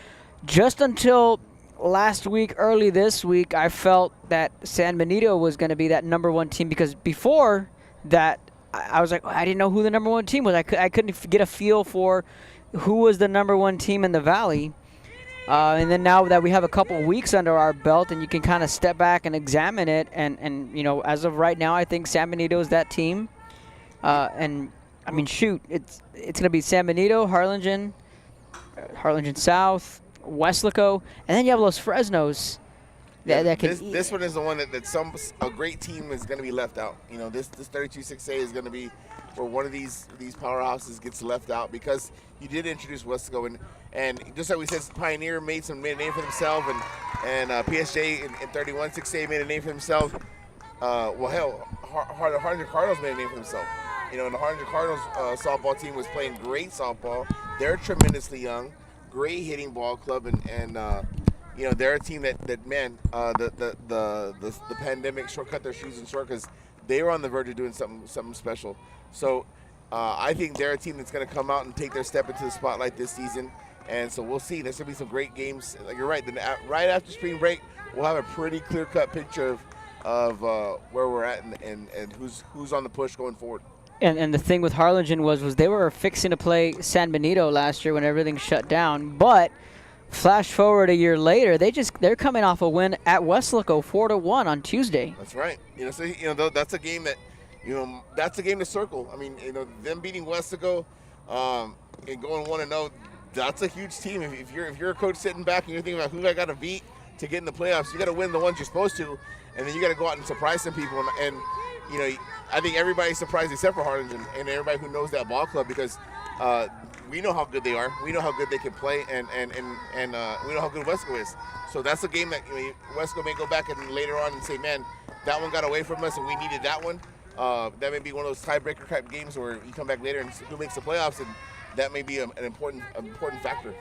Just until last week, early this week, I felt that San Benito was going to be that number 1 team, because before that, I was like, I didn't know who the number 1 team was. I couldn't get a feel for who was the number 1 team in the Valley. And then now that we have a couple weeks under our belt and you can kind of step back and examine it, and as of right now, I think San Benito is that team. And, I mean, shoot, it's going to be San Benito, Harlingen South, Weslaco, and then you have Los Fresnos. This one is the one that a great team is going to be left out. This 32-6A is going to be where one of these powerhouses gets left out, because you did introduce Weslaco, and just like we said, Pioneer made a name for themselves, and PSJ in 31-6A made a name for themselves. Well, hell, the Harlingen Cardinals made a name for themselves. And the Harlingen Cardinals softball team was playing great softball. They're tremendously young, great hitting ball club, and they're a team that man, the pandemic cut their shoes in short, because they were on the verge of doing something special. So I think they're a team that's going to come out and take their step into the spotlight this season. And so we'll see. There's going to be some great games. Like you're right. Then right after spring break, we'll have a pretty clear-cut picture of where we're at and who's on the push going forward. And the thing with Harlingen was they were fixing to play San Benito last year when everything shut down, but flash forward a year later, they're coming off a win at Weslaco 4-1 on Tuesday. That's right. So that's a game that that's a game to circle. I mean, them beating Weslaco and going 1-0, that's a huge team. If you're a coach sitting back and you're thinking about who I got to beat to get in the playoffs, you got to win the ones you're supposed to, and then you got to go out and surprise some people. And I think everybody's surprised except for Harlingen and everybody who knows that ball club, because we know how good they are. We know how good they can play, and we know how good Weslaco is. So that's a game that Weslaco may go back and later on and say, man, that one got away from us and we needed that one. That may be one of those tiebreaker type games where you come back later and who makes the playoffs, and that may be an important factor.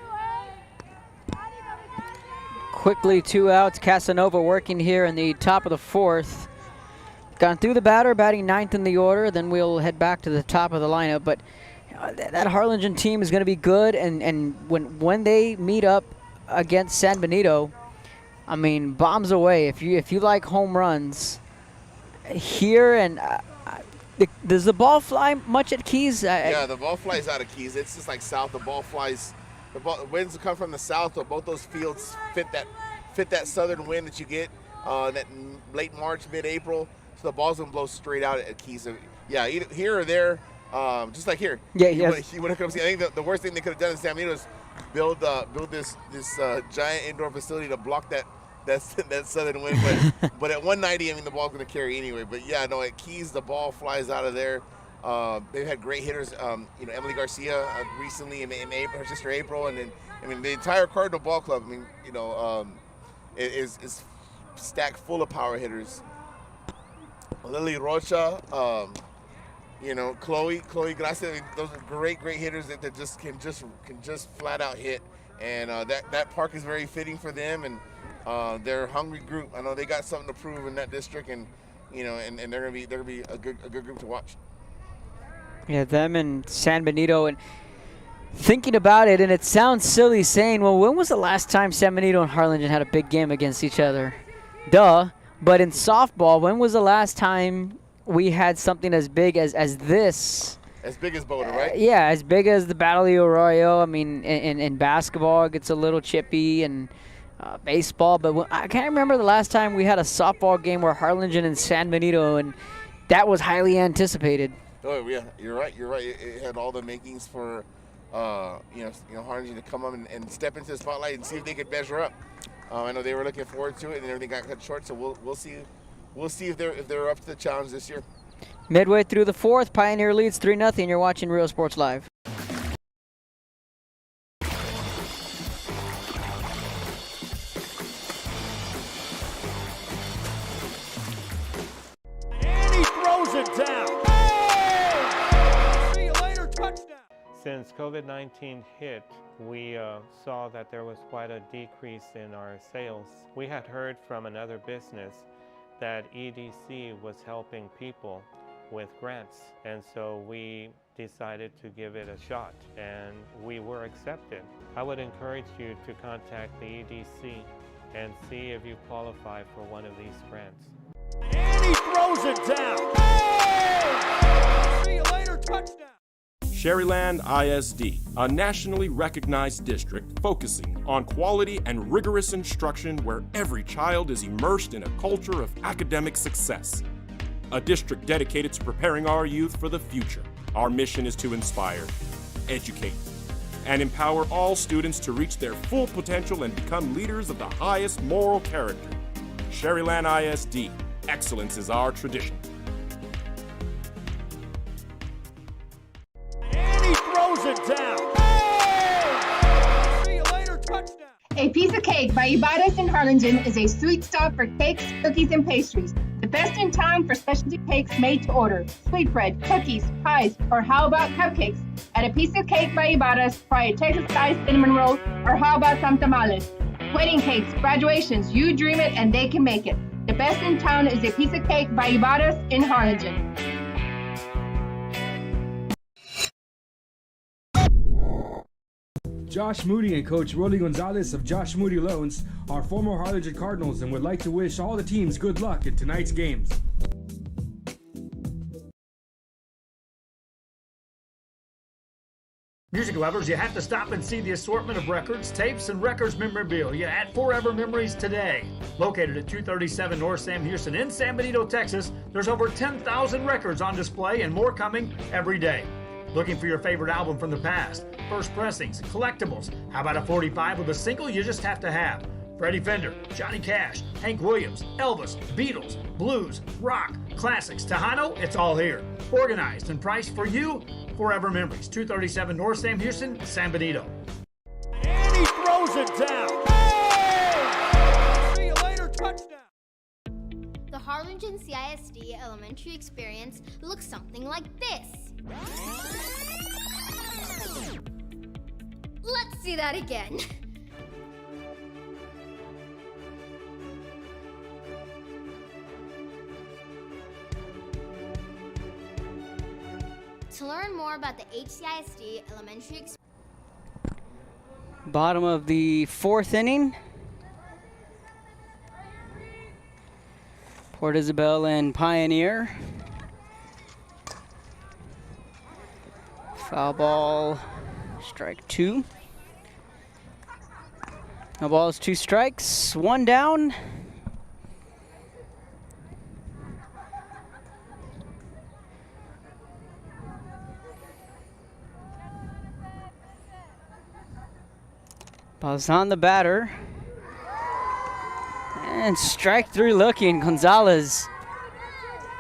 Quickly, 2 outs. Casanova working here in the top of the 4th. Gone through the batter, batting 9th in the order. Then we'll head back to the top of the lineup. But that Harlingen team is going to be good, and when they meet up against San Benito, I mean, bombs away. If you like home runs here, and does the ball fly much at Keys? Yeah, the ball flies out of Keys. It's just like south. The ball flies. The winds come from the south, so both those fields fit that southern wind that you get that late March, mid-April. So the ball's gonna blow straight out at Keys. So, yeah, either here or there, just like here. Yeah, you want to come see. I think the worst thing they could have done in San Benito is build this giant indoor facility to block that southern wind. But at 190, I mean, the ball's gonna carry anyway. But yeah, no, at Keys, the ball flies out of there. They've had great hitters. Emily Garcia recently in April, her sister April, and then the entire Cardinal ball club. I mean, is stacked full of power hitters. Lily Rocha, Chloe Gracia. I mean, those are great hitters that just can just flat out hit, and that park is very fitting for them. And they're a hungry group. I know they got something to prove in that district, and and they're gonna be a good group to watch. Yeah, them and San Benito, and thinking about it, and it sounds silly saying, well, when was the last time San Benito and Harlingen had a big game against each other? Duh. But in softball, when was the last time we had something as big as this? As big as Boulder, right? Yeah, as big as the Battle of the Arroyo. I mean, in basketball, it gets a little chippy, and baseball. But I can't remember the last time we had a softball game where Harlingen and San Benito, and that was highly anticipated. Oh yeah, you're right. It had all the makings for Harlingen to come up and step into the spotlight and see if they could measure up. I know they were looking forward to it, and everything got cut short. So we'll see if they're up to the challenge this year. Midway through the fourth, Pioneer leads 3-0. You're watching Real Sports Live. And he throws it down. Oh! See you later, touchdown. Since COVID-19 hit, we saw that there was quite a decrease in our sales. We had heard from another business that EDC was helping people with grants, and so we decided to give it a shot, and we were accepted. I would encourage you to contact the EDC and see if you qualify for one of these grants. And he throws it down. Oh! See you later, touchdown. Sharyland ISD, a nationally recognized district focusing on quality and rigorous instruction where every child is immersed in a culture of academic success. A district dedicated to preparing our youth for the future. Our mission is to inspire, educate, and empower all students to reach their full potential and become leaders of the highest moral character. Sharyland ISD, excellence is our tradition. And he throws it down. Oh! See you later, touchdown. A Piece of Cake by Ibadas in Harlingen is a sweet stop for cakes, cookies, and pastries. The best in town for specialty cakes made to order. Sweetbread, cookies, pies, or how about cupcakes? At A Piece of Cake by Ibadas, try a Texas-style cinnamon roll, or how about some tamales? Wedding cakes, graduations, you dream it and they can make it. The best in town is A Piece of Cake by Ibadas in Harlingen. Josh Moody and Coach Rolly Gonzalez of Josh Moody Loans are former Harlingen Cardinals and would like to wish all the teams good luck in tonight's games. Music lovers, you have to stop and see the assortment of records, tapes, and records memorabilia at Forever Memories today. Located at 237 North Sam Houston in San Benito, Texas, there's over 10,000 records on display and more coming every day. Looking for your favorite album from the past, first pressings, collectibles. How about a 45 with a single you just have to have? Freddie Fender, Johnny Cash, Hank Williams, Elvis, Beatles, blues, rock, classics, Tejano, it's all here. Organized and priced for you. Forever Memories, 237 North Sam Houston, San Benito. And he throws it down. Oh! See you later, touchdown. The Harlingen CISD elementary experience looks something like this. Let's see that again. To learn more about the HCISD elementary experience, Bottom of the fourth inning. Port Isabel and Pioneer. Foul ball, strike two. No balls, 2 strikes, 1 down. Ball's on the batter. And strike 3 looking. Gonzalez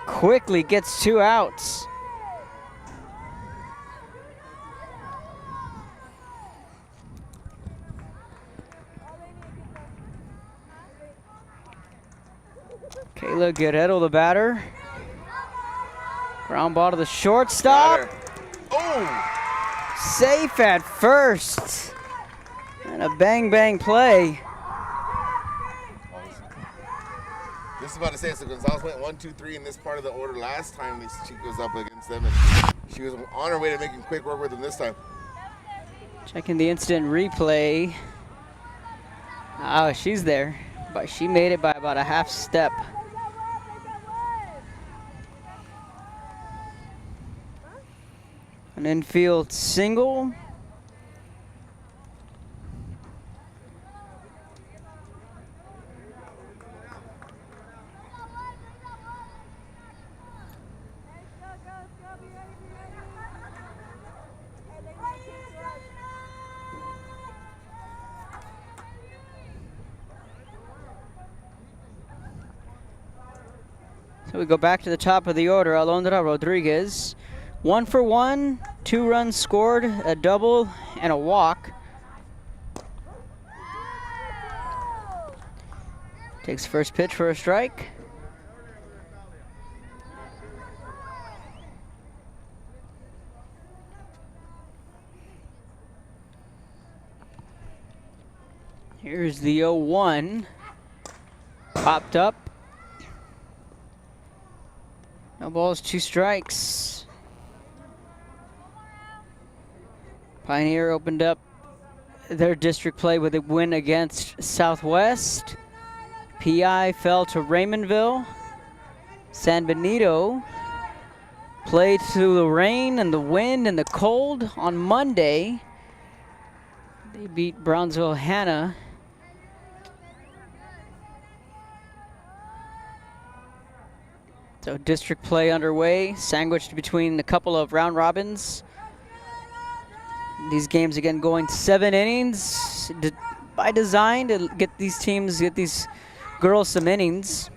quickly gets 2 outs. Kayla Guerrero, the batter. Ground ball to the shortstop. Oh! Safe at first. And a bang play. This is about to say, so Gonzalez went 1, 2, 3 in this part of the order last time she was up against them, and she was on her way to making quick work with them this time. Checking the instant replay. Oh, she's there, but she made it by about a half step. An infield single. So we go back to the top of the order. Alondra Rodriguez, 1 for 1, 2 runs scored, a double, and a walk. Takes first pitch for a strike. Here's the 0-1. Popped up. No balls, 2 strikes. Pioneer opened up their district play with a win against Southwest. PI fell to Raymondville. San Benito played through the rain and the wind and the cold on Monday. They beat Brownsville Hanna. So district play underway, sandwiched between a couple of round robins. These games again going 7 innings by design to get these teams, get these girls some innings.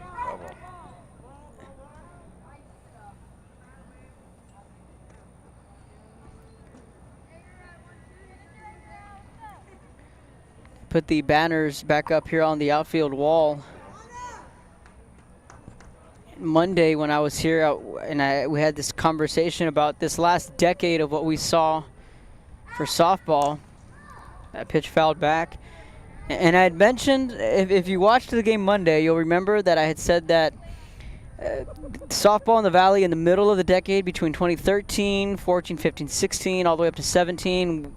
Put the banners back up here on the outfield wall. Monday when I was here we had this conversation about this last decade of what we saw for softball. That pitch fouled back. And I had mentioned, if you watched the game Monday, you'll remember that I had said that softball in the Valley in the middle of the decade between 2013, 14, 15, 16, all the way up to 17,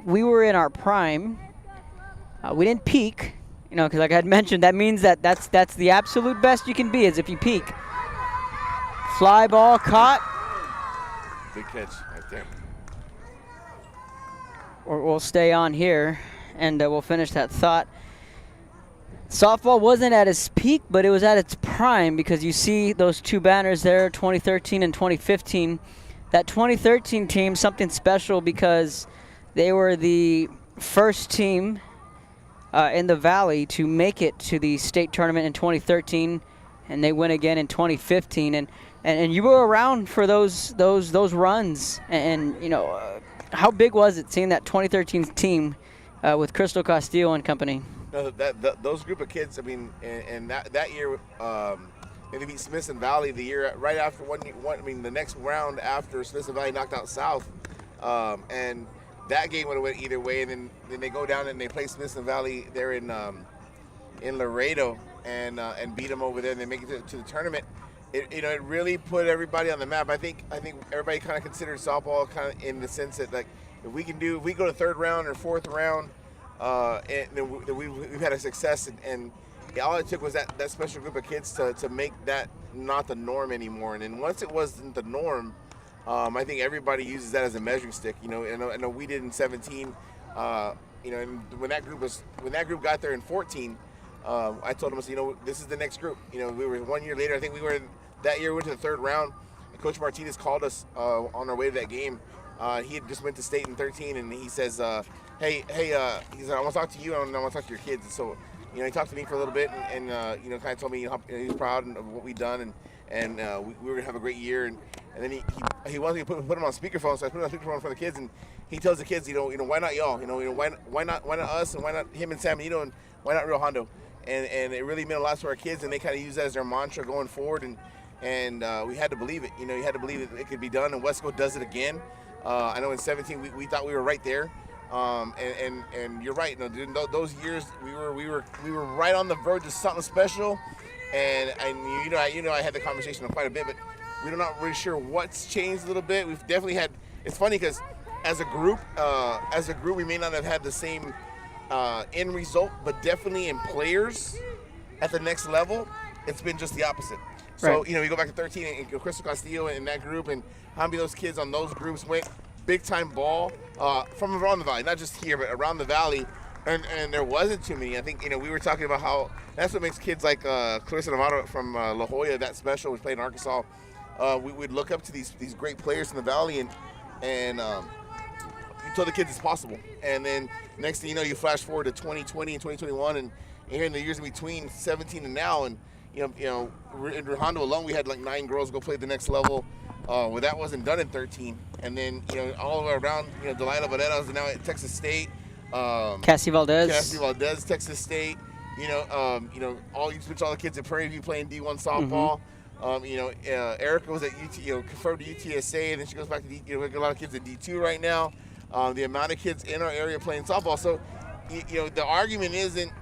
we were in our prime. We didn't peak. You know, because like I had mentioned, that means that's the absolute best you can be is if you peak. Fly ball caught. Big catch right there. Or we'll stay on here, and we'll finish that thought. Softball wasn't at its peak, but it was at its prime because you see those 2 banners there, 2013 and 2015. That 2013 team, something special because they were the first team in the Valley to make it to the state tournament in 2013, and they win again in 2015. And you were around for those runs, and you know how big was it seeing that 2013 team with Crystal Castillo and company? No, those group of kids. I mean, and that year they beat Smithson Valley the year right after the next round after Smithson Valley knocked out South, and that game would have went either way, and then they go down and they play Smithson Valley there in Laredo and beat them over there, and they make it to the tournament. It really put everybody on the map. I think everybody kind of considered softball kind of in the sense that like if we go to 3rd round or 4th round, and then we've had a success, and all it took was that special group of kids to make that not the norm anymore. And then once it wasn't the norm, I think everybody uses that as a measuring stick. You know, I know we did in 17. And when that group got there in 14, I told them, you know, this is the next group. You know, we were 1 year later. I think that year we went to the 3rd round. And Coach Martinez called us on our way to that game. He had just went to state in 13, and he says, he said, I want to talk to you, and I want to talk to your kids. And so, you know, he talked to me for a little bit, and kind of told me he was proud of what we'd done, and we were gonna have a great year. And then he wanted me to put him on speakerphone, so I put him on speakerphone for the kids, and he tells the kids, you know, why not y'all? You know, why not us, and why not him and San Benito, and why not Rio Hondo? And it really meant a lot to our kids, and they kind of use that as their mantra going forward. And we had to believe it. You know, you had to believe it could be done, and Wesco does it again. I know in 17 we thought we were right there, and you're right. You know, those years we were right on the verge of something special, and I had the conversation quite a bit, but we're not really sure what's changed a little bit. We've definitely had. It's funny because as a group we may not have had the same end result, but definitely in players at the next level, it's been just the opposite. So, right. You know, we go back to 13 and Crystal Castillo and that group, and how many of those kids on those groups went big-time ball from around the Valley, not just here, but around the Valley, and there wasn't too many. I think, you know, we were talking about how that's what makes kids like Clarissa Navarro from La Jolla that special, who played in Arkansas. We'd look up to these great players in the Valley, and you tell the kids it's possible. And then next thing you know, you flash forward to 2020 and 2021, and here in the years in between 17 and now, and in Redondo alone, we had like 9 girls go play the next level. Well, that wasn't done in 13. And then, all the way around, Delilah Valera's now at Texas State. Cassie Valdez, Texas State. All the kids at Prairie View playing D1 softball. Erica was at confirmed to UTSA, and then she goes back to we got a lot of kids at D2 right now. The amount of kids in our area playing softball. So, the argument isn't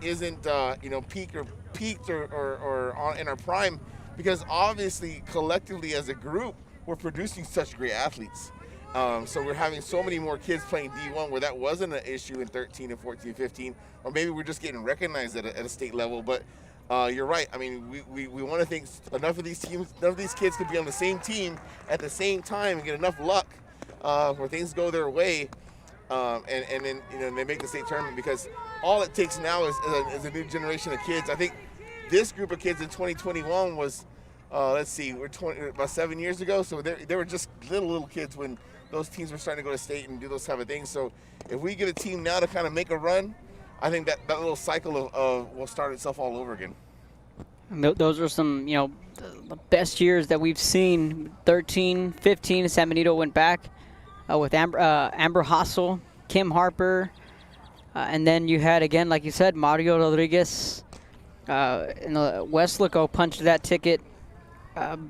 peaked or on in our prime, because obviously collectively as a group we're producing such great athletes. So we're having so many more kids playing D1 where that wasn't an issue in 13 and 14 and 15, or maybe we're just getting recognized at a state level. But you're right. I mean, we want to think none of these kids could be on the same team at the same time and get enough luck where things go their way, and then they make the state tournament, because all it takes now is a new generation of kids. I think this group of kids in 2021 was, we're about 7 years ago, so they were just little kids when those teams were starting to go to state and do those type of things. So if we get a team now to kind of make a run, I think that little cycle will start itself all over again. And those are some, the best years that we've seen. 13, 15, San Benito went back with Amber Hassel, Kim Harper, and then you had, again, like you said, Mario Rodriguez, and Westlaco punched that ticket.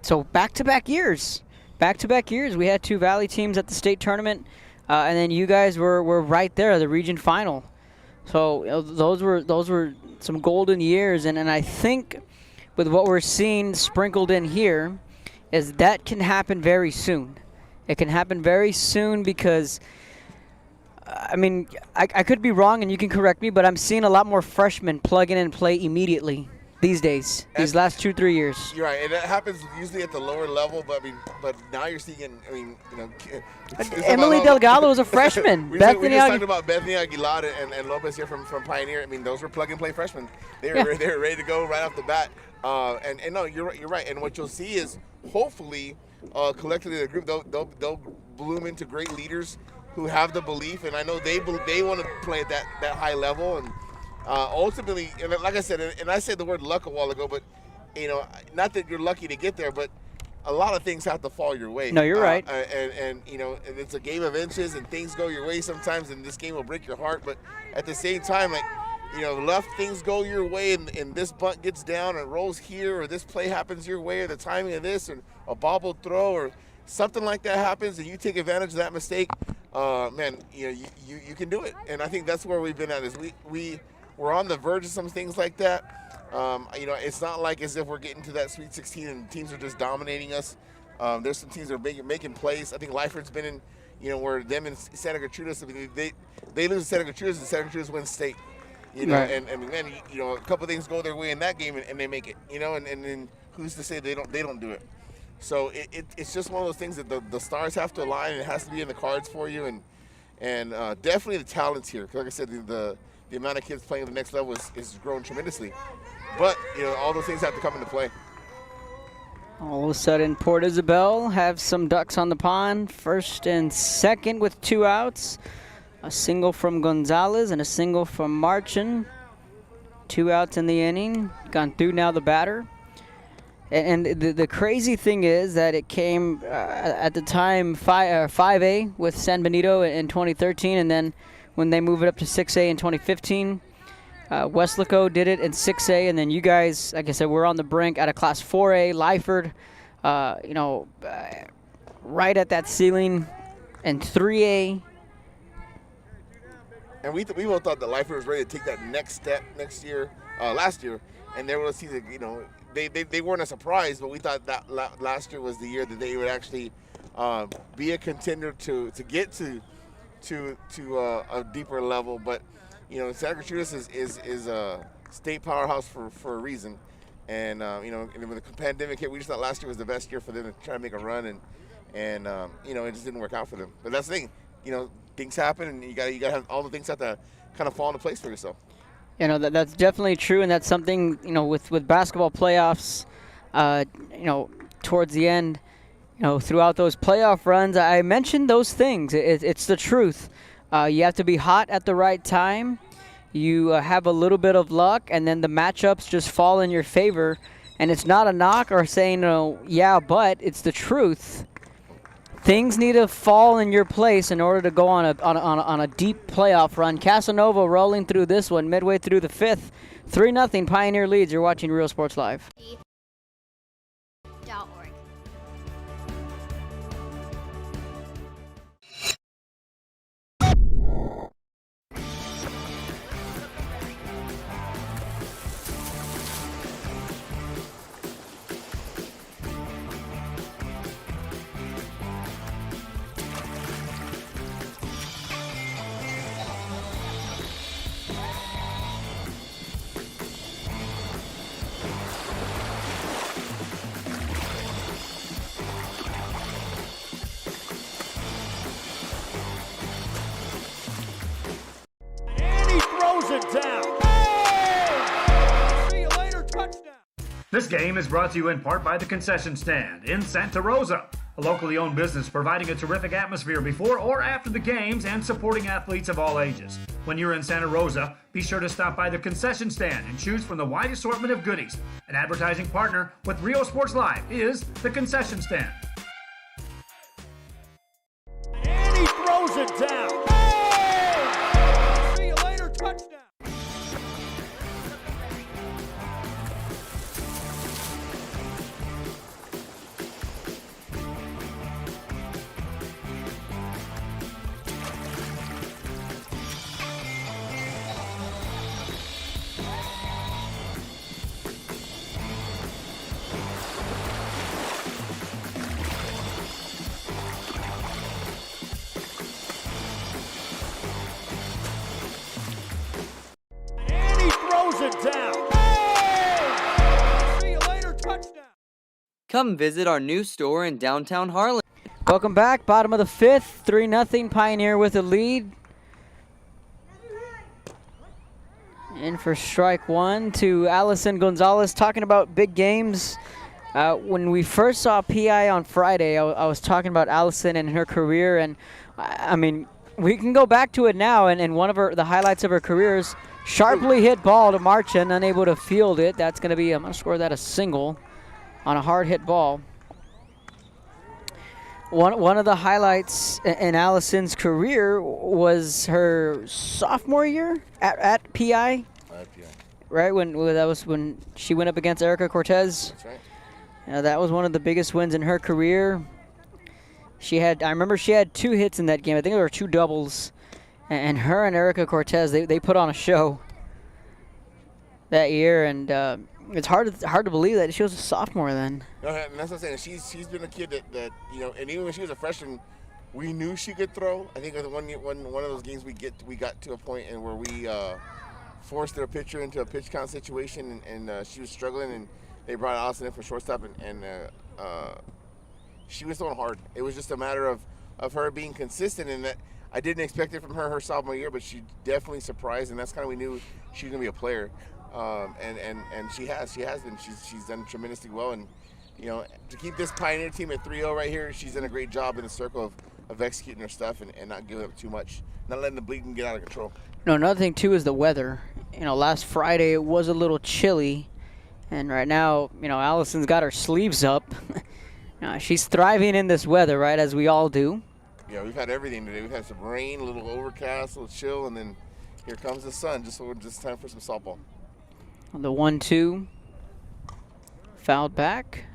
So back-to-back years. We had 2 Valley teams at the state tournament, and then you guys were right there, the region final. So those were some golden years, and I think with what we're seeing sprinkled in here is that can happen very soon. It can happen very soon because, I could be wrong and you can correct me, but I'm seeing a lot more freshmen plug in and play immediately these days, these last 2-3 years. You're right, and that happens usually at the lower level, but now you're seeing, Emily Delgado was a freshman. We're just talking about Bethany Aguilar and Lopez here from Pioneer. Those were plug-and-play freshmen. They were ready to go right off the bat. And no, you're right. And what you'll see is, hopefully, collectively, the group, they'll bloom into great leaders who have the belief, and I know they want to play at that high level. And ultimately, and like I said, and I said the word luck a while ago, but not that you're lucky to get there, but a lot of things have to fall your way. No, you're right. And it's a game of inches, and things go your way sometimes, and this game will break your heart. But at the same time, left things go your way, and this bunt gets down and rolls here, or this play happens your way, or the timing of this, or a bobbled throw, or something like that happens, and you take advantage of that mistake. You can do it. And I think that's where we've been at, is we're on the verge of some things like that. It's not like as if we're getting to that Sweet 16 and teams are just dominating us. There's some teams that are making plays. I think Lyford's been in, where them and Santa Gertrudis, they lose to Santa Gertrudis and Santa Gertrudis wins state. Right. And then a couple of things go their way in that game and they make it. And then who's to say they don't do it? So it's just one of those things that the stars have to align, and it has to be in the cards for you. And definitely the talent's here. Like I said, the amount of kids playing at the next level is growing tremendously. But, all those things have to come into play. All of a sudden, Port Isabel have some ducks on the pond. First and second with 2 outs. A single from Gonzalez and a single from Marchin. 2 outs in the inning. Gone through now the batter. And the crazy thing is that it came at the time 5A with San Benito in 2013, and then when they moved it up to 6A in 2015, Westlaco did it in 6A, and then you guys, like I said, we're on the brink out of Class 4A. Lyford, right at that ceiling, and 3A. And we both thought that Lyford was ready to take that next step last year, and they were to see that, they weren't a surprise, but we thought that last year was the year that they would actually be a contender to get to a deeper level. But Santa Gertrudis is a state powerhouse for a reason, and when the pandemic hit, we just thought last year was the best year for them to try to make a run, and it just didn't work out for them. But that's the thing, things happen, and you gotta have all the things have to kind of fall into place for yourself. That's definitely true, and that's something, with basketball playoffs, towards the end, throughout those playoff runs, I mentioned those things. It's the truth. You have to be hot at the right time. You have a little bit of luck, and then the matchups just fall in your favor, And it's not a knock or saying, yeah, but it's the truth. Things need to fall in your place in order to go on a deep playoff run. Casanova rolling through this one midway through the fifth. 3-0 Pioneer leads. You're watching Real Sports Live. .org. And he throws it down. Oh! See you later, touchdown. This game is brought to you in part by the Concession Stand in Santa Rosa, a locally owned business providing a terrific atmosphere before or after the games and supporting athletes of all ages. When you're in Santa Rosa, be sure to stop by the Concession Stand and choose from the wide assortment of goodies. An advertising partner with Rio Sports Live is the Concession Stand. And he throws it down. Oh! See you later, touchdown. And he throws it down. Oh! See you later, touchdown. Come visit our new store in downtown Harlan. Welcome back. Bottom of the fifth. 3-0 Pioneer with a lead. In for strike one to Allison Gonzalez. Talking about big games. When we first saw PI on Friday, I was talking about Allison and her career. And, I mean, we can go back to it now. And one of the highlights of her career is sharply hit ball to Marchand, unable to field it. That's going to be, I'm going to score that a single on a hard hit ball. One of the highlights in Allison's career was her sophomore year at PI. Right, that was when she went up against Erica Cortez. That's right. That was one of the biggest wins in her career. I remember she had 2 hits in that game. I think there were 2 doubles. And her and Erica Cortez, they put on a show that year. And it's hard to believe that she was a sophomore then. No, and that's what I'm saying. She's been a kid that and even when she was a freshman, we knew she could throw. I think one of those games we got to a point in where we forced their pitcher into a pitch count situation, and she was struggling, and they brought Allison in for shortstop, and she was throwing hard. It was just a matter of her being consistent, and that I didn't expect it from her sophomore year, but she definitely surprised, and that's kind of we knew she was gonna be a player, and she has been. She's done tremendously well, and to keep this Pioneer team at 3-0 right here, she's done a great job in the circle of executing her stuff and not giving up too much, not letting the bleeding get out of control. No, another thing too is the weather. Last Friday it was a little chilly, and right now, Allison's got her sleeves up. She's thriving in this weather, right, as we all do. Yeah, we've had everything today. We've had some rain, a little overcast, a little chill, and then here comes the sun. Just time for some softball. The 1-2, fouled back.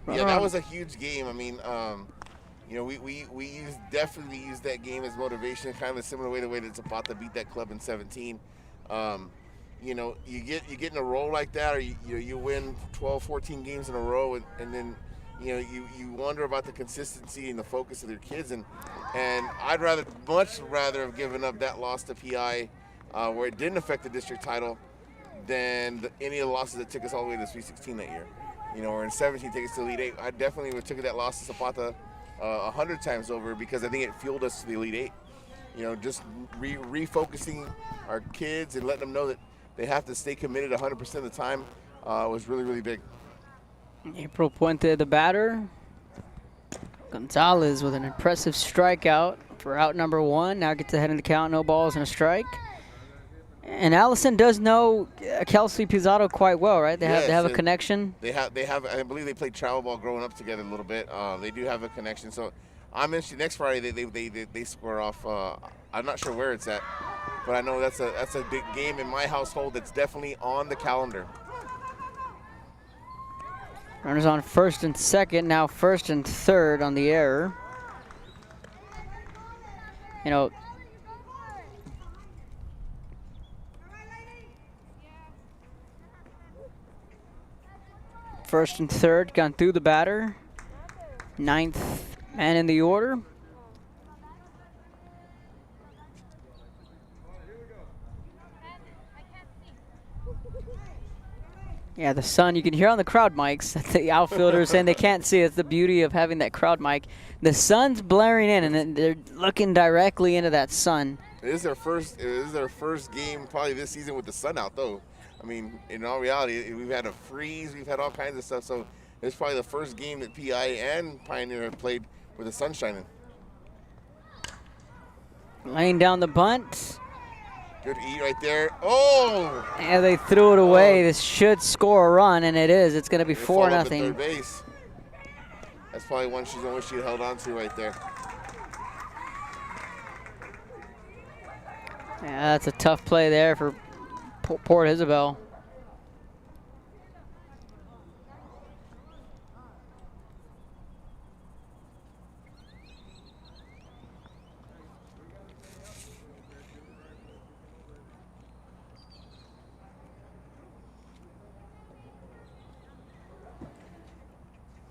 Yeah, that was a huge game. I mean, we definitely used that game as motivation, kind of a similar way the way that Zapata beat that club in 17. You get in a roll like that, or you win 12, 14 games in a row, and then you wonder about the consistency and the focus of their kids, and I'd much rather have given up that loss to PI, where it didn't affect the district title, than any of the losses that took us all the way to the Sweet 16 that year. Or in 17 take us to the Elite 8. I definitely would have taken that loss to Zapata 100 times over, because I think it fueled us to the Elite 8. Just refocusing our kids and letting them know that they have to stay committed 100% of the time was really, really big. April Puente, the batter. Gonzalez with an impressive strikeout for out number 1. Now gets ahead in the count, no balls and a strike. And Allison does know Kelsey Pizzato quite well, right? They have a connection. They have. I believe they played travel ball growing up together a little bit. They do have a connection. So I'm interested. Next Friday they square off. I'm not sure where it's at, but I know that's a big game in my household. That's definitely on the calendar. Runners on first and second. Now first and third on the error. You know. First and third, gone through the batter. Ninth man in the order. Yeah, the sun, you can hear on the crowd mics that the outfielders saying they can't see. It's the beauty of having that crowd mic. The sun's blaring in, and they're looking directly into that sun. It is their first game probably this season with the sun out, though. I mean, in all reality, we've had a freeze, we've had all kinds of stuff, so it's probably the first game that PI and Pioneer have played with the sun shining. Laying down the bunt. Good E right there. Oh! And they threw it away. This should score a run, and it is. It's going to be 4-0. Third base. That's probably one she's going to wish she held on to right there. Yeah, that's a tough play there for Port Isabel.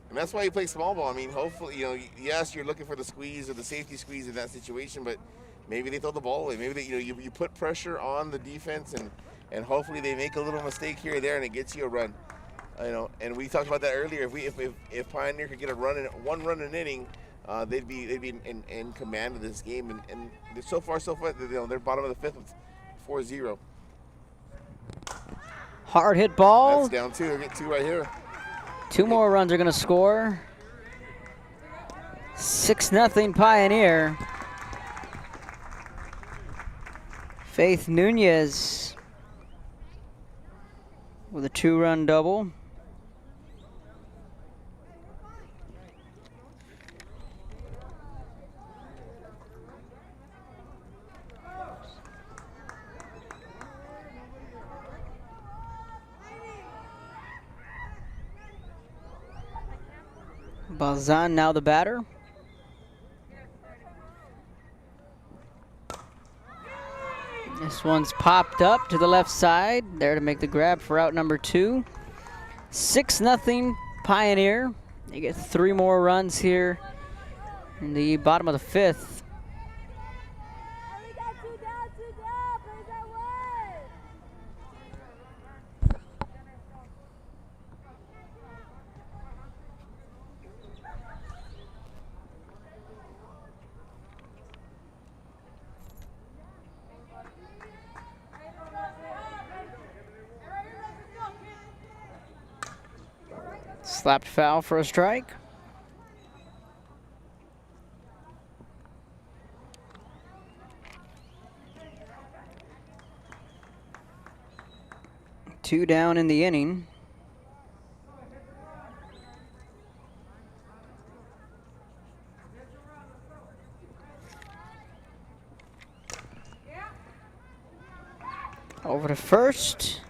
And that's why you play small ball. I mean, hopefully, yes, you're looking for the squeeze or the safety squeeze in that situation, but maybe they throw the ball away. Maybe they, you put pressure on the defense, and hopefully they make a little mistake here or there, and it gets you a run. And we talked about that earlier. If Pioneer could get one run an inning, they'd be in command of this game. And so far, they're bottom of the fifth with 4-0. Hard hit ball. That's down two. They get two right here. Two more runs are going to score. 6-0 Pioneer. Faith Nunez with a 2-run double. Balzan now the batter. This one's popped up to the left side. There to make the grab for out number 2. 6-0 Pioneer. They get 3 more runs here in the bottom of the 5th. Slapped foul for a strike. Two down in the inning. Over to first.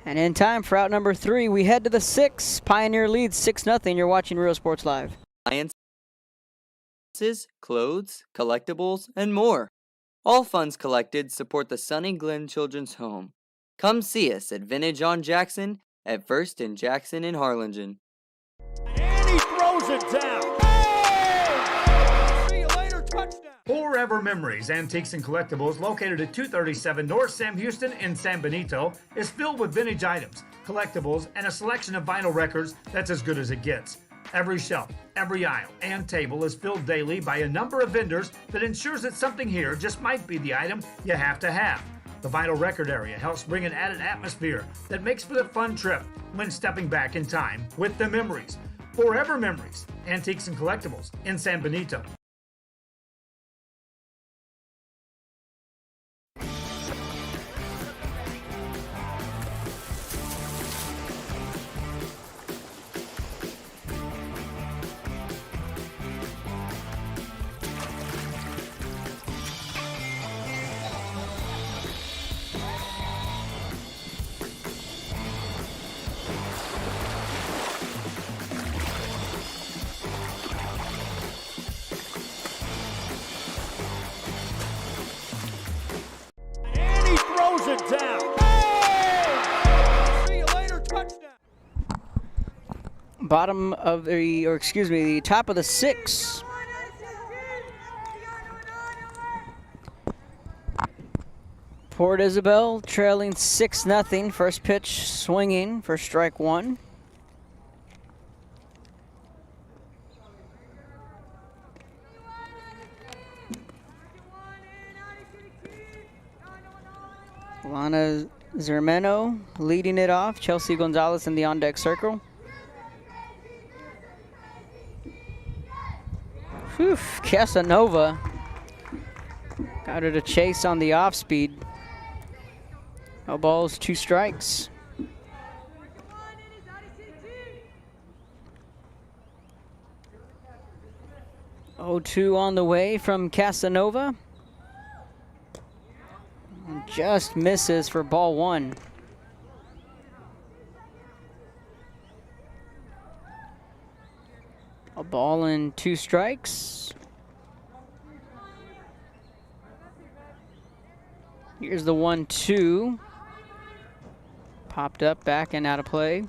And in time for out number 3, we head to the 6th. Pioneer leads 6-0. You're watching Real Sports Live. Appliances, clothes, collectibles, and more. All funds collected support the Sunny Glen Children's Home. Come see us at Vintage on Jackson at First and Jackson in Harlingen. And he throws it down. Oh! See you later, touchdown. Forever Memories, Antiques and Collectibles, located at 237 North Sam Houston in San Benito, is filled with vintage items, collectibles, and a selection of vinyl records that's as good as it gets. Every shelf, every aisle, and table is filled daily by a number of vendors that ensures that something here just might be the item you have to have. The vinyl record area helps bring an added atmosphere that makes for the fun trip when stepping back in time with the memories. Forever Memories, Antiques and Collectibles in San Benito. bottom of the, or excuse me, the top of the 6. Port Isabel trailing 6-0. First pitch swinging for strike 1. Lana Zermeno leading it off. Chelsea Gonzalez in the on-deck circle. Whew, Casanova got her to chase on the off-speed. No balls, 2 strikes. Oh, 2 on the way from Casanova. And just misses for ball 1. A ball and 2 strikes. Here's the 1-2. Popped up, back and out of play.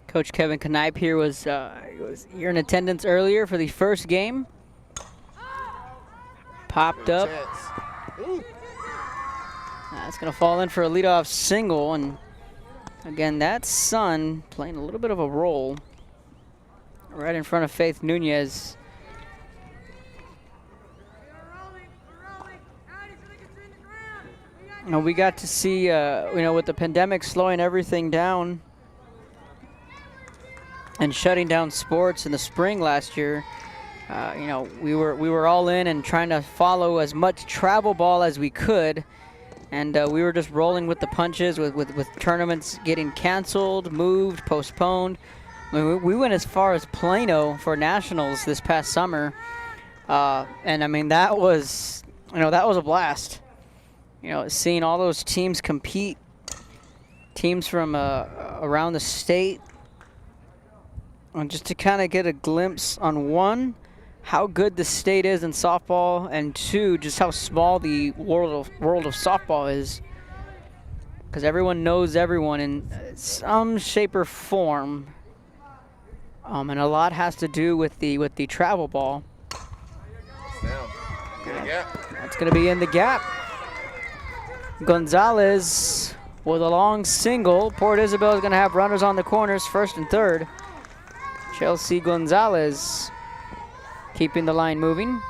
Coach Kevin Knipe here was here in attendance earlier for the first game. Popped up. That's going to fall in for a leadoff single. And again, that Sun playing a little bit of a role right in front of Faith Nunez. You know, we got to see, with the pandemic slowing everything down and shutting down sports in the spring last year, we were all in and trying to follow as much travel ball as we could, and we were just rolling with the punches with tournaments getting canceled, moved, postponed. I mean, we went as far as Plano for nationals this past summer, and I mean that was a blast. Seeing all those teams compete, teams from around the state. And just to kind of get a glimpse on, 1, how good the state is in softball, and 2, just how small the world of softball is. Because everyone knows everyone in some shape or form, and a lot has to do with the travel ball. That's going to be in the gap. Gonzalez with a long single. Port Isabel is going to have runners on the corners, first and third. Chelsea Gonzalez keeping the line moving.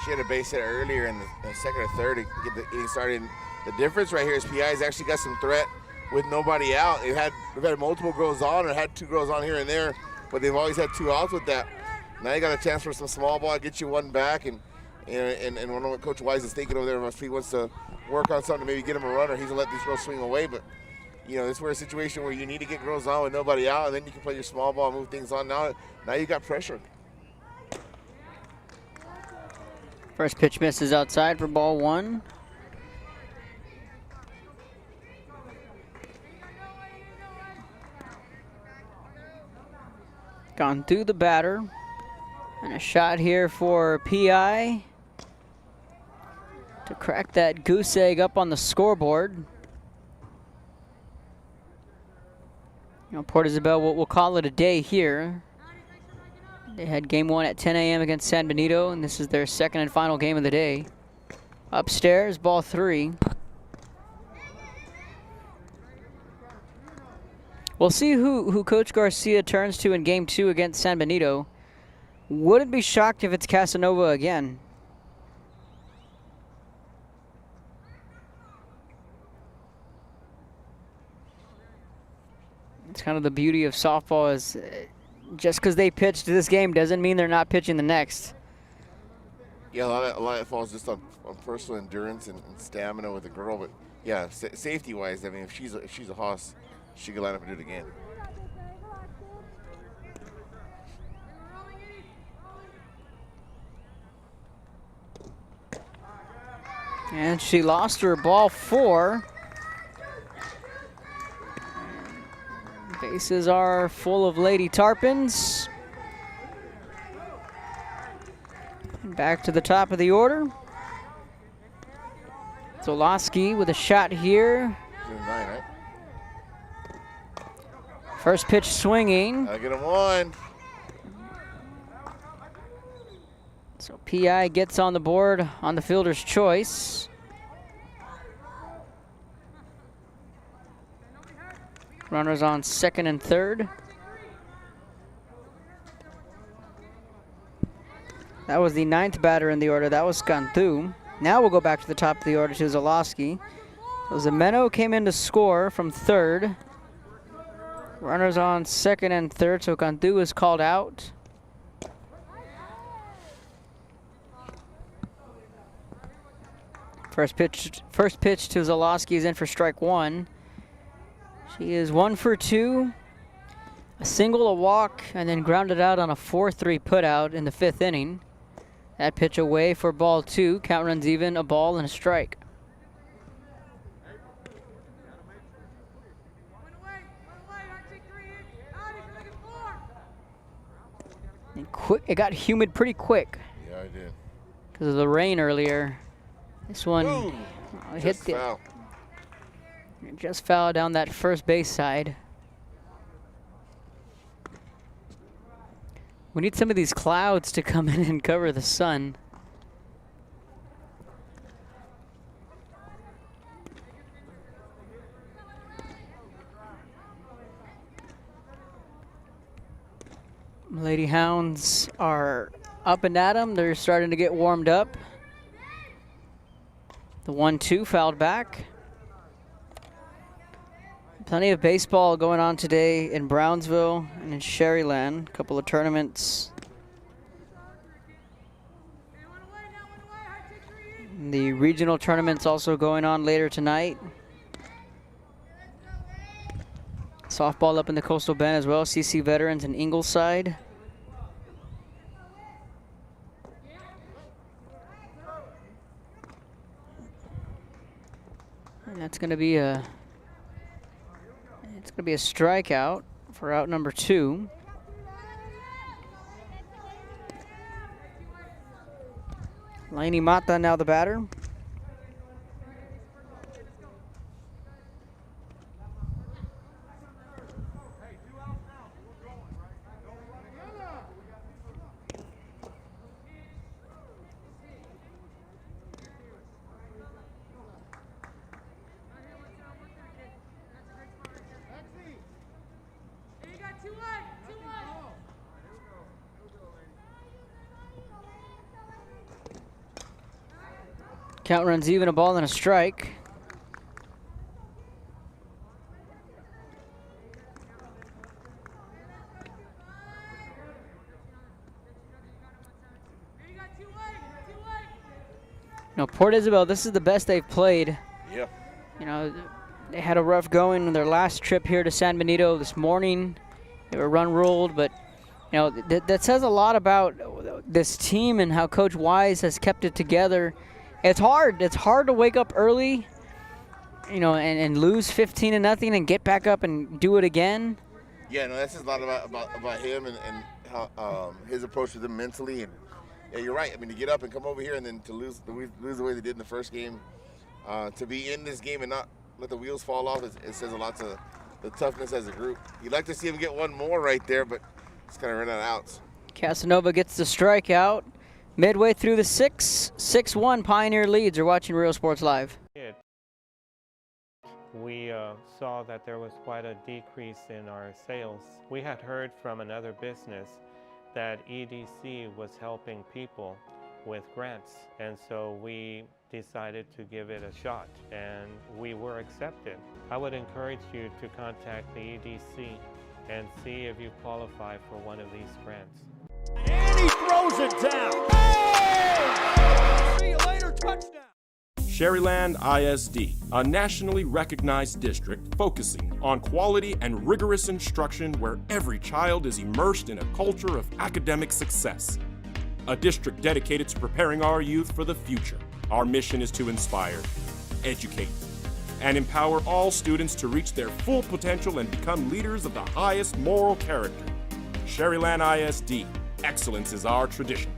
She had a base hit earlier in the second or third to get the inning started. The difference right here is PI's actually got some threat with nobody out. They've had multiple girls on, or had 2 girls on here and there, but they've always had 2 outs with that. Now you got a chance for some small ball, get you 1 back, and one of what Coach Wise is thinking over there, if he wants to work on something, maybe get him a runner, he's gonna let these girls swing away. But this is where a situation where you need to get girls on with nobody out, and then you can play your small ball, move things on. Now you got pressure. First pitch misses outside for ball 1. Gone through the batter. And a shot here for PI to crack that goose egg up on the scoreboard. Port Isabel, we'll call it a day here. They had game 1 at 10 a.m. against San Benito, and this is their second and final game of the day. Upstairs, ball 3. We'll see who Coach Garcia turns to in game 2 against San Benito. Wouldn't be shocked if it's Casanova again. It's kind of the beauty of softball, is just because they pitched this game doesn't mean they're not pitching the next. Yeah, a lot of it falls just on personal endurance and stamina with the girl. But yeah, safety-wise, I mean, if she's a hoss, she could line up and do it again. And she lost her ball 4. Bases are full of Lady Tarpons. And back to the top of the order. Zoloski with a shot here. 2-9, right? First pitch swinging. I get him one. So PI gets on the board on the fielder's choice. Runners on second and third. That was the 9th batter in the order. That was Cantu. Now we'll go back to the top of the order to Zoloski. So Zimeno came in to score from third. Runners on second and third, so Cantu is called out. First pitch to Zoloski is in for strike one. She is 1 for 2. A single, a walk, and then grounded out on a 4-3 putout in the 5th inning. That pitch away for ball 2. Count runs even, a ball and a strike. And it got humid pretty quick. Yeah, I did. Because of the rain earlier. This one hit the foul. Just foul down that first base side. We need some of these clouds to come in and cover the sun. Lady Hounds are up and at 'em. They're starting to get warmed up. The 1-2 fouled back. Plenty of baseball going on today in Brownsville and in Sharyland. A couple of tournaments. The regional tournament's also going on later tonight. Softball up in the Coastal Bend as well. CC Veterans in Ingleside. And that's going to be a strikeout for out number 2. Lainey Mata now the batter. Count runs even, a ball and a strike. You know, Port Isabel, this is the best they've played. Yeah. You know, they had a rough going in their last trip here to San Benito this morning. They were run ruled, but you know, that says a lot about this team and how Coach Wise has kept it together. It's hard. It's hard to wake up early, you know, and lose 15-0 and get back up and do it again. Yeah, no, that says a lot about him and how his approach to them mentally. And yeah, you're right. I mean, to get up and come over here and then to lose the way they did in the first game, to be in this game and not let the wheels fall off, it says a lot to the toughness as a group. You'd like to see him get one more right there, but it's kind of run out of outs. Casanova gets the strikeout. Midway through the 6-1 Pioneer leads. You're watching Real Sports Live. We saw that there was quite a decrease in our sales. We had heard from another business that EDC was helping people with grants, and so we decided to give it a shot, and we were accepted. I would encourage you to contact the EDC and see if you qualify for one of these grants. And he throws it down. Hey! See you later, touchdown. Sharyland ISD, a nationally recognized district focusing on quality and rigorous instruction where every child is immersed in a culture of academic success. A district dedicated to preparing our youth for the future. Our mission is to inspire, educate, and empower all students to reach their full potential and become leaders of the highest moral character. Sharyland ISD, excellence is our tradition.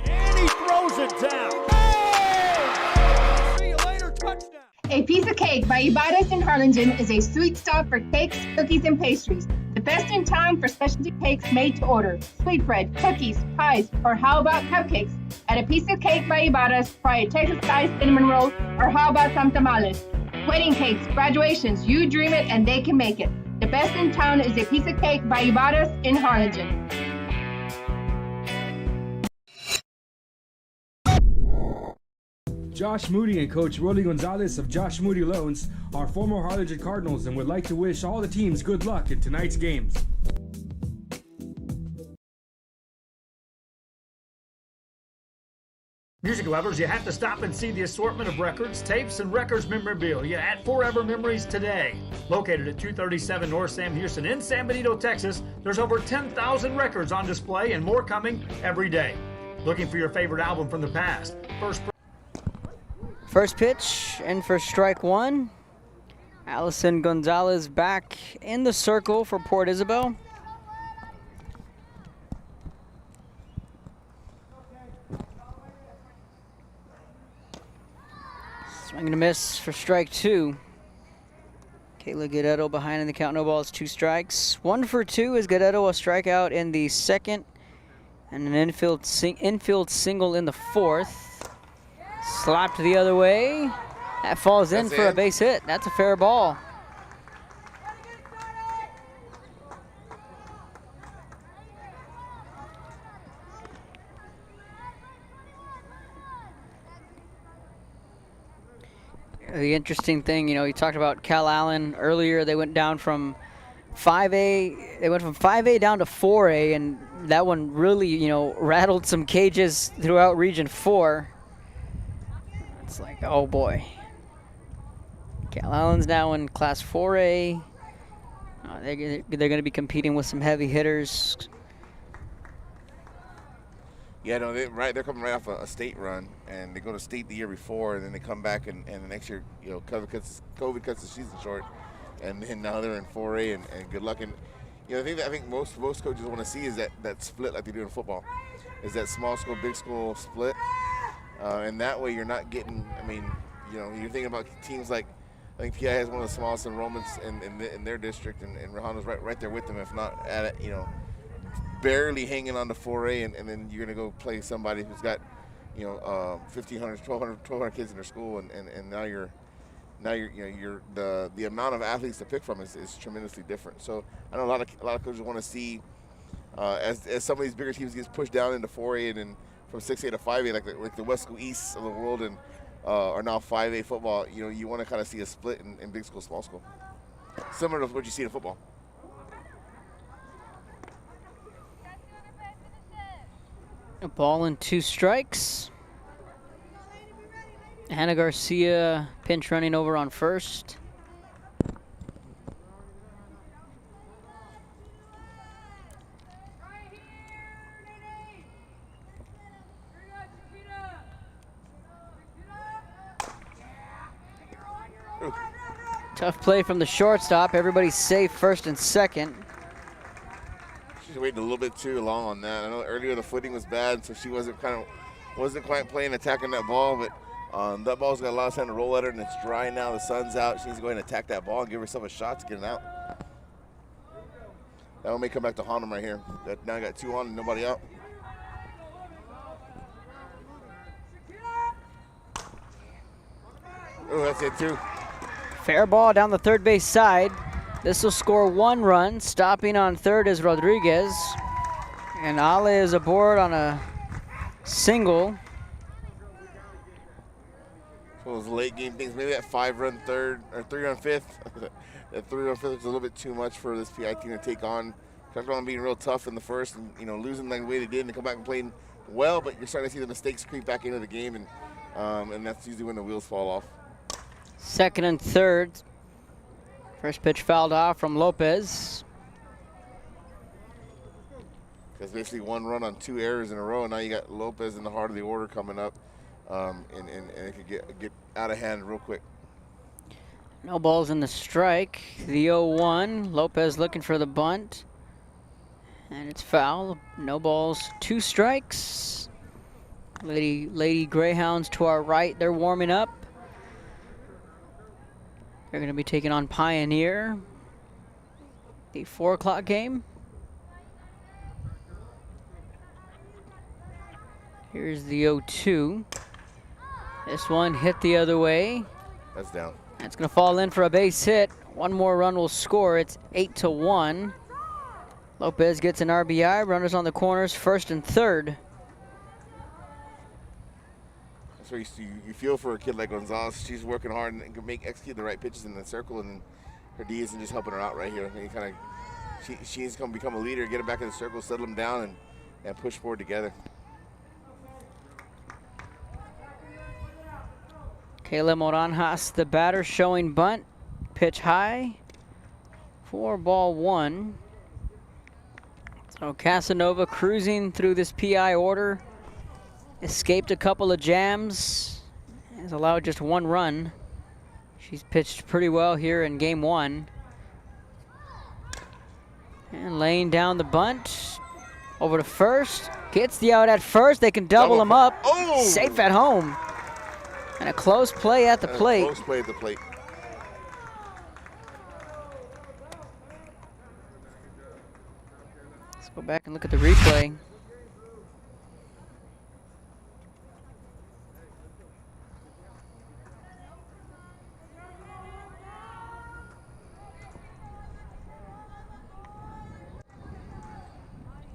And he throws it down. Oh! See you later, touchdown. A Piece of Cake by Ibadas in Harlingen is a sweet stop for cakes, cookies, and pastries. The best in town for specialty cakes made to order. Sweetbread, cookies, pies, or how about cupcakes? At A Piece of Cake by Ibadas, try a Texas-style cinnamon roll, or how about some tamales? Wedding cakes, graduations, you dream it and they can make it. The best in town is A Piece of Cake by Ibadas in Harlingen. Josh Moody and Coach Rolly Gonzalez of Josh Moody Loans are former Harlingen Cardinals and would like to wish all the teams good luck in tonight's games. Music lovers, you have to stop and see the assortment of records, tapes, and records memorabilia at Forever Memories today. Located at 237 North Sam Houston in San Benito, Texas, there's over 10,000 records on display and more coming every day. Looking for your favorite album from the past? First pitch in for strike one. Allison Gonzalez back in the circle for Port Isabel. Swing and a miss for strike two. Kayla Guerrero behind in the count, no balls, 2 strikes. 1 for 2 is Guerrero, a strikeout in the second, and an infield single in the fourth. Slapped the other way. That falls in for a base hit. That's a fair ball. The interesting thing, you talked about Cal Allen earlier. They went down from 5A. They went from 5A down to 4A, and that one really, rattled some cages throughout Region 4. It's like, oh boy. Cal Allen's now in Class 4A. They're going to be competing with some heavy hitters. Yeah, no, they're coming right off a state run, and they go to state the year before, and then they come back, and the next year, COVID cuts the season short, and then now they're in 4A, and good luck. And the thing that I think most coaches want to see is that split like they do in football, is that small school, big school split. And that way you're not getting, you're thinking about teams like, I think PI has one of the smallest enrollments in their district, and Rehondo's right there with them, if not at it, barely hanging on to 4A, and then you're going to go play somebody who's got, 1,500, 1,200 kids in their school, and now you're the amount of athletes to pick from is tremendously different. So I know a lot of coaches want to see, as some of these bigger teams get pushed down into 4A and then from 6A to 5A, like the West School East of the world, and are now 5A football. You want to kind of see a split in big school, small school, similar to what you see in football. A ball and 2 strikes. Hannah Garcia pinch running over on first. Tough play from the shortstop. Everybody's safe first and second. She's waiting a little bit too long on that. I know earlier the footing was bad, so she wasn't quite playing attacking that ball, but that ball's got a lot of time to roll at her, and it's dry now. The sun's out. She needs to go ahead and attack that ball and give herself a shot to get it out. That one may come back to haunt him right here. Now I got 2 on and nobody out. Oh, that's it too. Fair ball down the third base side. This will score 1 run. Stopping on third is Rodriguez. And Ale is aboard on a single. So those late game things, maybe that 5-run third or 3-run fifth. That 3-run fifth is a little bit too much for this PI team to take on. Kept on being real tough in the first, and losing like the way they did, and come back and playing well. But you're starting to see the mistakes creep back into the game, and that's usually when the wheels fall off. Second and third. First pitch fouled off from Lopez. That's basically 1 run on 2 errors in a row, and now you got Lopez in the heart of the order coming up. and it could get out of hand real quick. No balls in the strike. The 0-1. Lopez looking for the bunt. And it's foul. No balls, 2 strikes. Lady Greyhounds to our right, they're warming up. They're going to be taking on Pioneer. The 4 o'clock game. Here's the 0-2. This one hit the other way. That's down. It's going to fall in for a base hit. One more run will score. It's 8-1. Lopez gets an RBI. Runners on the corners, first and third. That's where you feel for a kid like Gonzalez. She's working hard and can execute the right pitches in the circle, and her D isn't just helping her out right here. And she's going to become a leader, get her back in the circle, settle them down, and push forward together. Kayla Moranjas, the batter, showing bunt. Pitch high. 4-1. So Casanova cruising through this PI order. Escaped a couple of jams. Has allowed just 1 run. She's pitched pretty well here in game 1. And laying down the bunt. Over to first. Gets the out at first. They can double him up. Oh! Safe at home. And a close play at the plate. Close play at the plate. Let's go back and look at the replay.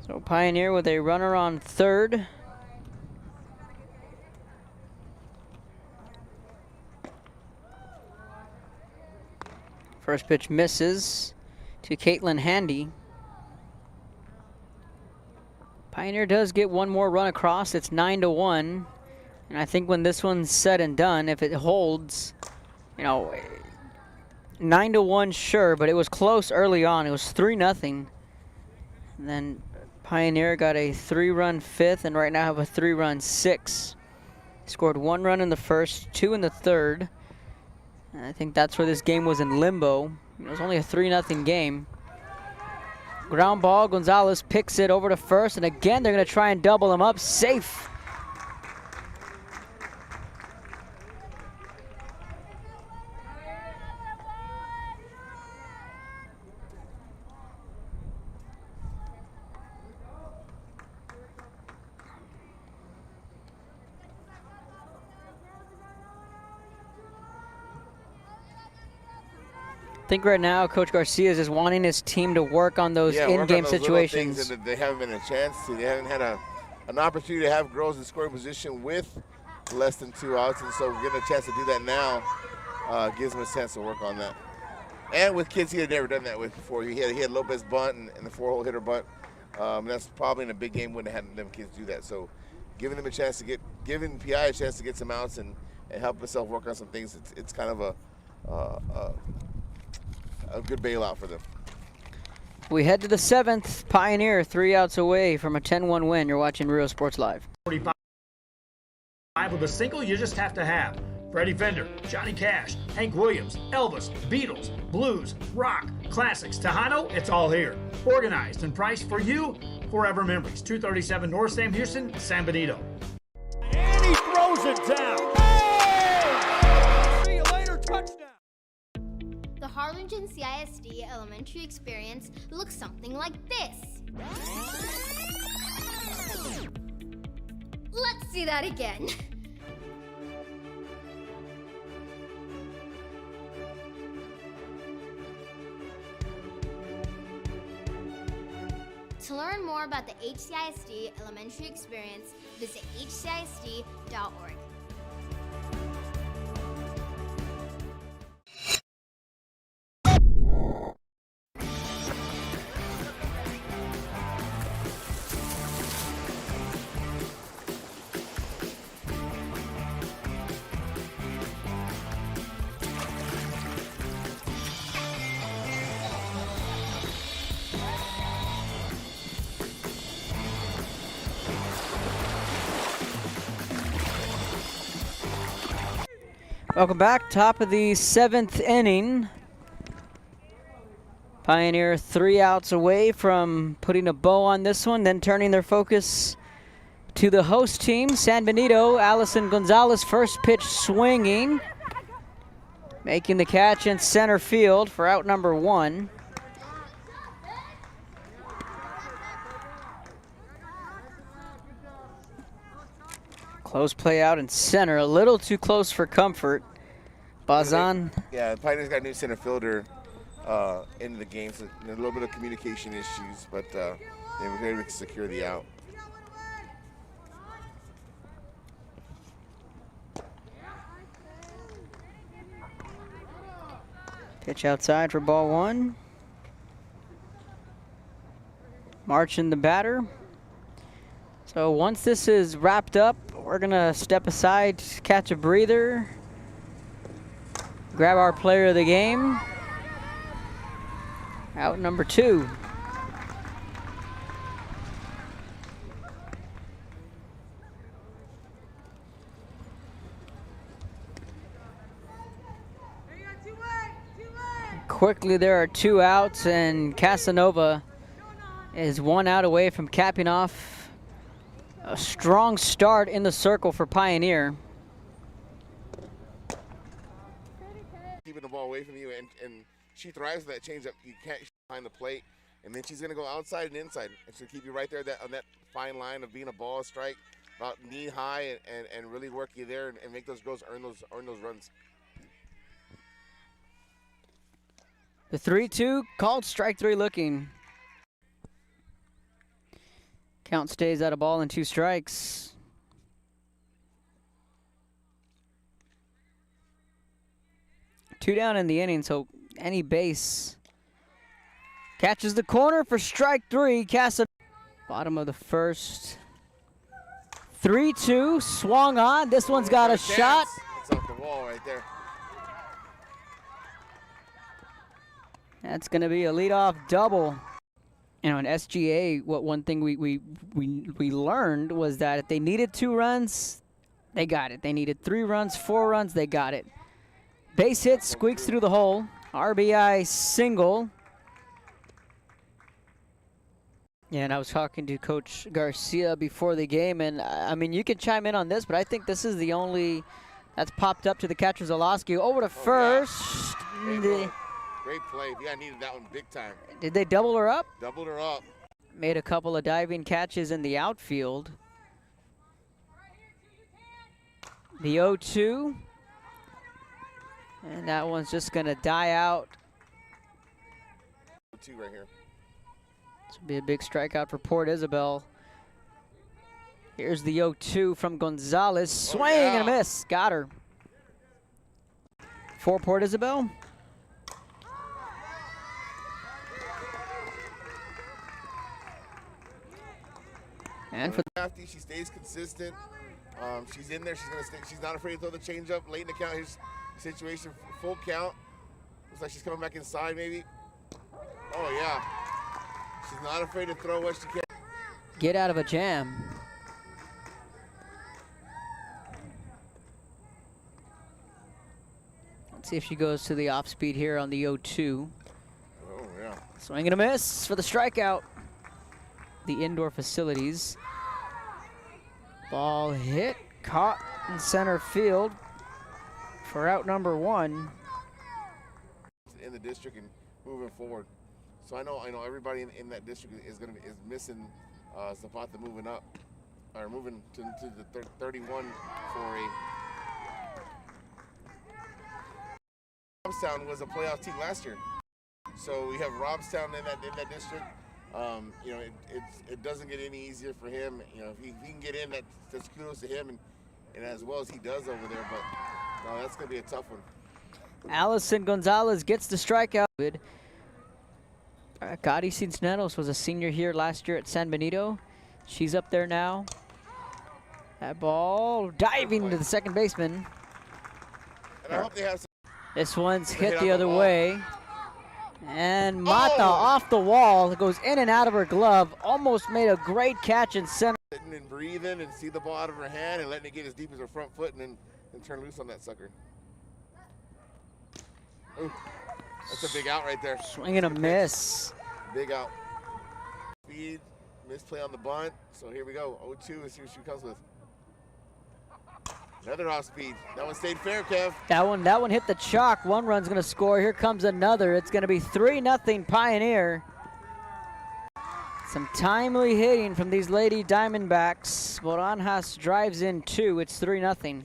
So Pioneer with a runner on third. First pitch misses to Caitlin Handy. Pioneer does get one more run across. It's 9-1. And I think when this one's said and done, if it holds, 9-1, sure, but it was close early on. It was 3-0. And then Pioneer got a 3-run 5th, and right now have a 3-run 6. Scored 1 run in the first, 2 in the third. And I think that's where this game was in limbo. It was only a 3-0 game. Ground ball, Gonzalez picks it over to first, and again they're going to try and double him up. Safe. I think right now Coach Garcia is just wanting his team to work on those in-game situations. That they haven't been a chance to. They haven't had an opportunity to have girls in scoring position with less than 2 outs, and so getting a chance to do that now gives them a chance to work on that. And with kids he had never done that with before. He had Lopez bunt and the 4-hole hitter bunt. That's probably in a big game wouldn't have had them kids do that. So giving them a chance to giving PI a chance to get some outs and help himself work on some things, it's kind of a good bailout for them. We head to the 7th. Pioneer 3 outs away from a 10-1 win. You're watching Real Sports Live. 45 with a single you just have to have. Freddie Fender, Johnny Cash, Hank Williams, Elvis, Beatles, blues, rock, classics, Tejano, it's all here. Organized and priced for you. Forever Memories, 237 North Sam Houston, San Benito. And he throws it down. Hey! See you later, touchdown. The Harlingen CISD elementary experience looks something like this. Let's see that again. To learn more about the HCISD elementary experience, visit hcisd.org. Welcome back. Top of the 7th inning. Pioneer 3 outs away from putting a bow on this one, then turning their focus to the host team, San Benito. Allison Gonzalez, first pitch swinging, making the catch in center field for out number 1. Close play out in center, a little too close for comfort. Bazan. Yeah, Pioneer's got a new center fielder in the game, so a little bit of communication issues, but they were able to secure the out. Pitch outside for ball 1. Marching the batter. So once this is wrapped up, we're gonna step aside, catch a breather, grab our player of the game. Out number 2. Quickly, there are 2 outs, and Casanova is 1 out away from capping off a strong start in the circle for Pioneer. Keeping the ball away from you, and she thrives with that changeup. You can't find the plate, and then she's going to go outside and inside. And she'll keep you right there on that fine line of being a ball strike, about knee high, and really work you there and make those girls earn those runs. The 3-2 called strike 3 looking. Count stays at a ball and 2 strikes. Two down in the inning, so any base. Catches the corner for strike 3. Casa. Bottom of the first. 3-2, swung on. This one's got a shot. It's off the wall right there. That's going to be a leadoff double. You know, in SGA, one thing we learned was that if they needed 2 runs, they got it. They needed 3 runs, 4 runs, they got it. Base hit, squeaks through the hole. RBI single. Yeah, and I was talking to Coach Garcia before the game, and I mean, you can chime in on this, but I think this is the only that's popped up to the catcher, Zalowski. Over to first. Yeah. Great play. Yeah, I needed that one big time. Did they double her up? Doubled her up. Made a couple of diving catches in the outfield. The 0-2. And that one's just going to die out. 2 right here. This will be a big strikeout for Port Isabel. Here's the 0-2 from Gonzalez. Swing and a miss. Got her. For Port Isabel. And for she stays consistent. She's in there. She's gonna stay. She's not afraid to throw the changeup late in the count. Here's the situation. Full count. Looks like she's coming back inside, maybe. Oh yeah. She's not afraid to throw what she can. Get out of a jam. Let's see if she goes to the off speed here on the 0-2. Oh yeah. Swing and a miss for the strikeout. The indoor facilities. Ball hit, caught in center field for out number 1. In the district and moving forward. So I know everybody in that district is missing Zapata moving up, or moving to the 31 for a. Robstown was a playoff team last year, so we have Robstown in that district. You know, it doesn't get any easier for him. You know, if he can get in, that's kudos to him, and as well as he does over there. But no, that's gonna be a tough one. Allison Gonzalez gets the strikeout. Gotti Cisneros was a senior here last year at San Benito. She's up there now. That ball diving to the second baseman. And I hope they have some. This one's hit the other way. And Mata off the wall. It goes in and out of her glove. Almost made a great catch in center. Sitting and breathing and see the ball out of her hand and letting it get as deep as her front foot and then turn loose on that sucker. Ooh, that's a big out right there. Swing and a miss. Big out. Speed, misplay on the bunt. So here we go. 0-2. Let's see what she comes with. Another off speed. That one stayed fair, Kev. That one hit the chalk. One run's going to score. Here comes another. It's going to be 3-0 Pioneer. Some timely hitting from these Lady Diamondbacks. Boranjas drives in 2. It's 3-0.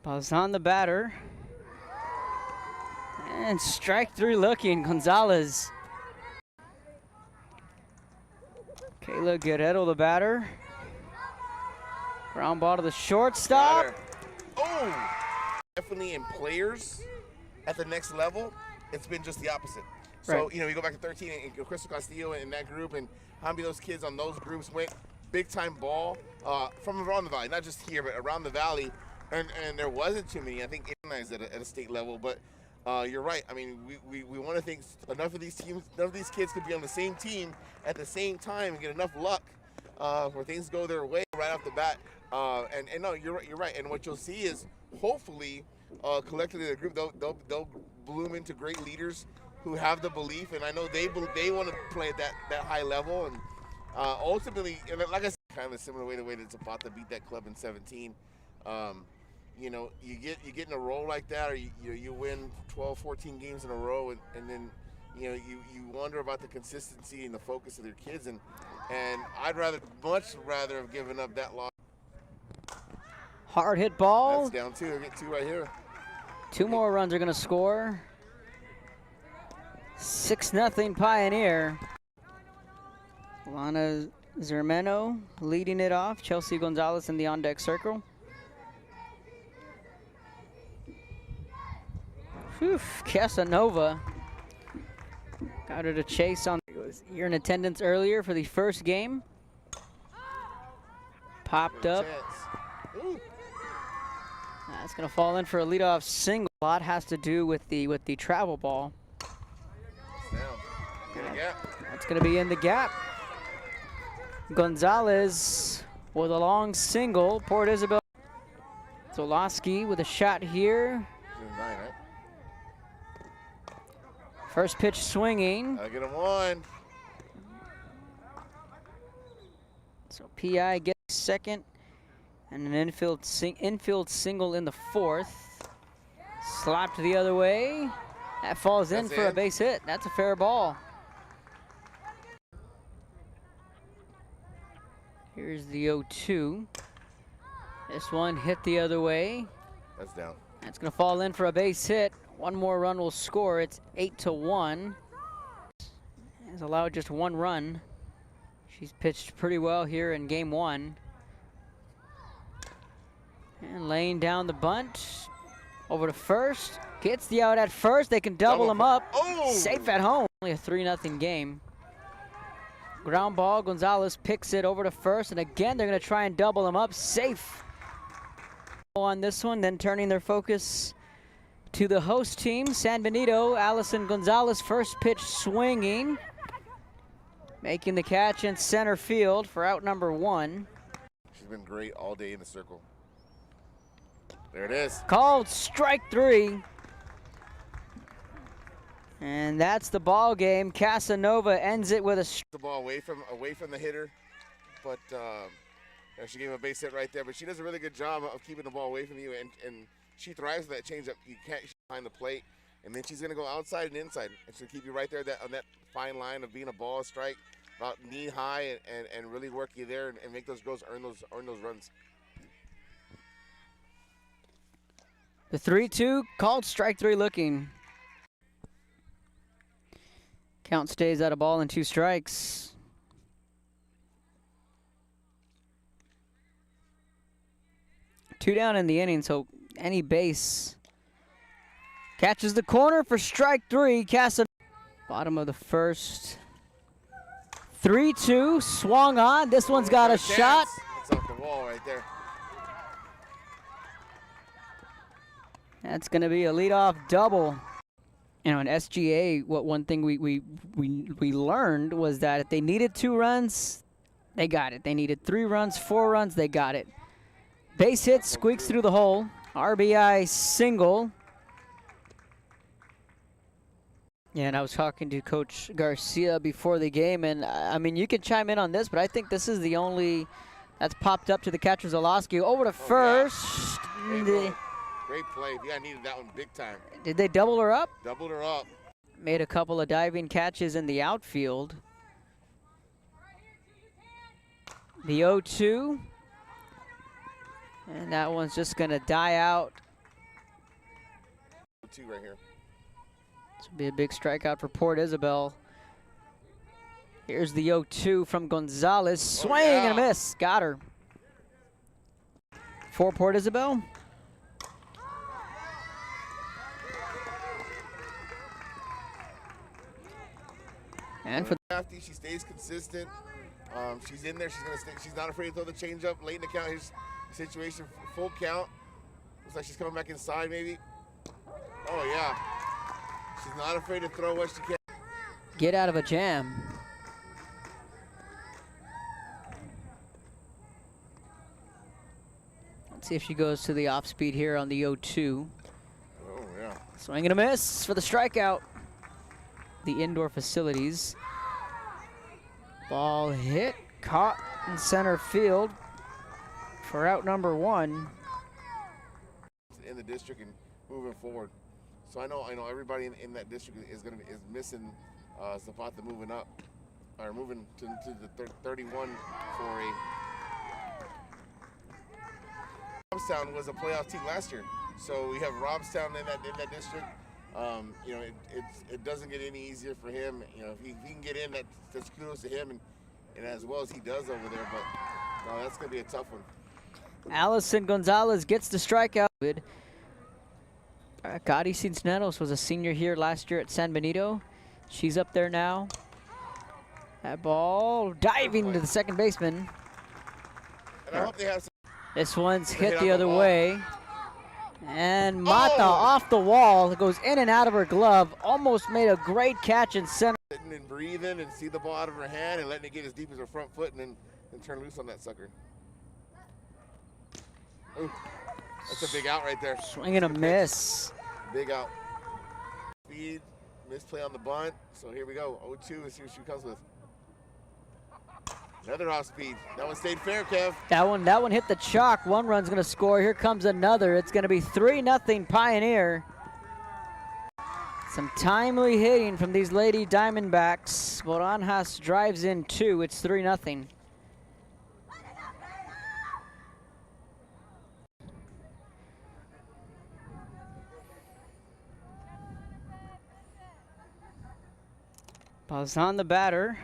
Ball's on the batter. And strike 3 looking, Gonzalez. Kayla Guerrero, the batter. Ground ball to the shortstop. Oh! Definitely in players at the next level, it's been just the opposite. So, Right. you know, you go back to 13 and Crystal Castillo and that group, and how many of those kids on those groups went big time ball from around the valley, not just here, but around the valley. And there wasn't too many, I think, organized at a state level, but you're right. I mean, we want to think enough of these teams, enough of these kids could be on the same team at the same time and get enough luck where things go their way right off the bat. And no, you're right. And what you'll see is hopefully collectively the group they'll bloom into great leaders who have the belief, and I know they want to play at that high level, and ultimately, and like I said, kind of a similar way the way that Zapata beat that club in 17. You know, you get in a roll like that, or you win 12, 14 games in a row, and then you know you wonder about the consistency and the focus of their kids, and I'd much rather have given up that loss. Hard hit ball. That's down 2. I get 2 right here. 2 more runs are going to score. 6-0 Pioneer. Lana Zermeno leading it off. Chelsea Gonzalez in the on-deck circle. Whew, Casanova got her to chase on. You're in attendance earlier for the first game. Popped up. That's gonna fall in for a leadoff single. A lot has to do with the travel ball. That's gonna be in the gap. Gonzalez with a long single. Port Isabel. Zoloski with a shot here. First pitch swinging. I get him 1. So PI gets second, and an infield single in the 4th. Slapped the other way. That falls in for a base hit. That's a fair ball. Here's the 0-2. This one hit the other way. That's down. That's gonna fall in for a base hit. One more run will score. It's 8-1. Has allowed just 1 run. She's pitched pretty well here in game 1. And laying down the bunt. Over to first. Gets the out at first. They can double him up. Oh! Safe at home. Only a 3-0 game. Ground ball. Gonzalez picks it over to first. And again, they're going to try and double him up. Safe on this one. Then turning their focus to the host team, San Benito. Allison Gonzalez, first pitch swinging. Making the catch in center field for out number 1. She's been great all day in the circle. There it is. Called strike 3. And that's the ball game. Casanova ends it with a The ball away from the hitter, but she gave him a base hit right there. But she does a really good job of keeping the ball away from you, and she thrives with that changeup. You can't behind the plate, and then she's gonna go outside and inside, and she'll keep you right there on that fine line of being a ball strike, about knee high, and really work you there and make those girls earn those runs. The 3-2 called strike 3 looking. Count stays at a ball and 2 strikes. Two down in the inning, so any base. Catches the corner for strike 3. Casanova. Bottom of the first. 3-2 swung on. This one's got a shot. It's off the wall right there. That's going to be a leadoff double. You know, in SGA, one thing we learned was that if they needed 2 runs, they got it. They needed 3 runs, 4 runs, they got it. Base hit, squeaks through the hole. RBI single. Yeah, and I was talking to Coach Garcia before the game, and I mean, you can chime in on this, but I think this is the only that's popped up to the catcher, Zalowski. Over to first. Yeah. Great play. Yeah, I needed that one big time. Did they double her up? Doubled her up. Made a couple of diving catches in the outfield. The 0-2. And that one's just going to die out. 2 right here. This will be a big strikeout for Port Isabel. Here's the 0-2 from Gonzalez. Swing and a miss. Got her. For Port Isabel. And for she stays consistent. She's in there. She's gonna stay. She's not afraid to throw the changeup late in the count. Here's the situation. Full count. Looks like she's coming back inside, maybe. Oh yeah. She's not afraid to throw what she can. Get out of a jam. Let's see if she goes to the off speed here on the 0-2. Oh yeah. Swing and a miss for the strikeout. The indoor facilities. Ball hit, caught in center field for out number 1. In the district and moving forward. So I know everybody in that district is missing Zapata moving up, or moving to the 31 for a. Robstown was a playoff team last year, so we have Robstown in that district. You know, it doesn't get any easier for him. You know, if he can get in, that's kudos to him, and as well as he does over there. But no, that's gonna be a tough one. Allison Gonzalez gets the strikeout. Gotti Cisneros was a senior here last year at San Benito. She's up there now. That ball diving to the second baseman. And I hope they have some. This one's hit the other way. And Mata off the wall. It goes in and out of her glove. Almost made a great catch in center. Sitting and breathing and see the ball out of her hand and letting it get as deep as her front foot and then turn loose on that sucker. Ooh, that's a big out right there. Swing and a miss. Big out. Speed, misplay on the bunt. So here we go. 0-2. Let's see what she comes with. Another off speed. That one stayed fair, Kev. That one hit the chalk. 1 run's gonna score. Here comes another. It's gonna be 3-0 Pioneer. Some timely hitting from these Lady Diamondbacks. Boranjas drives in 2. It's 3-0. Ball's on the batter.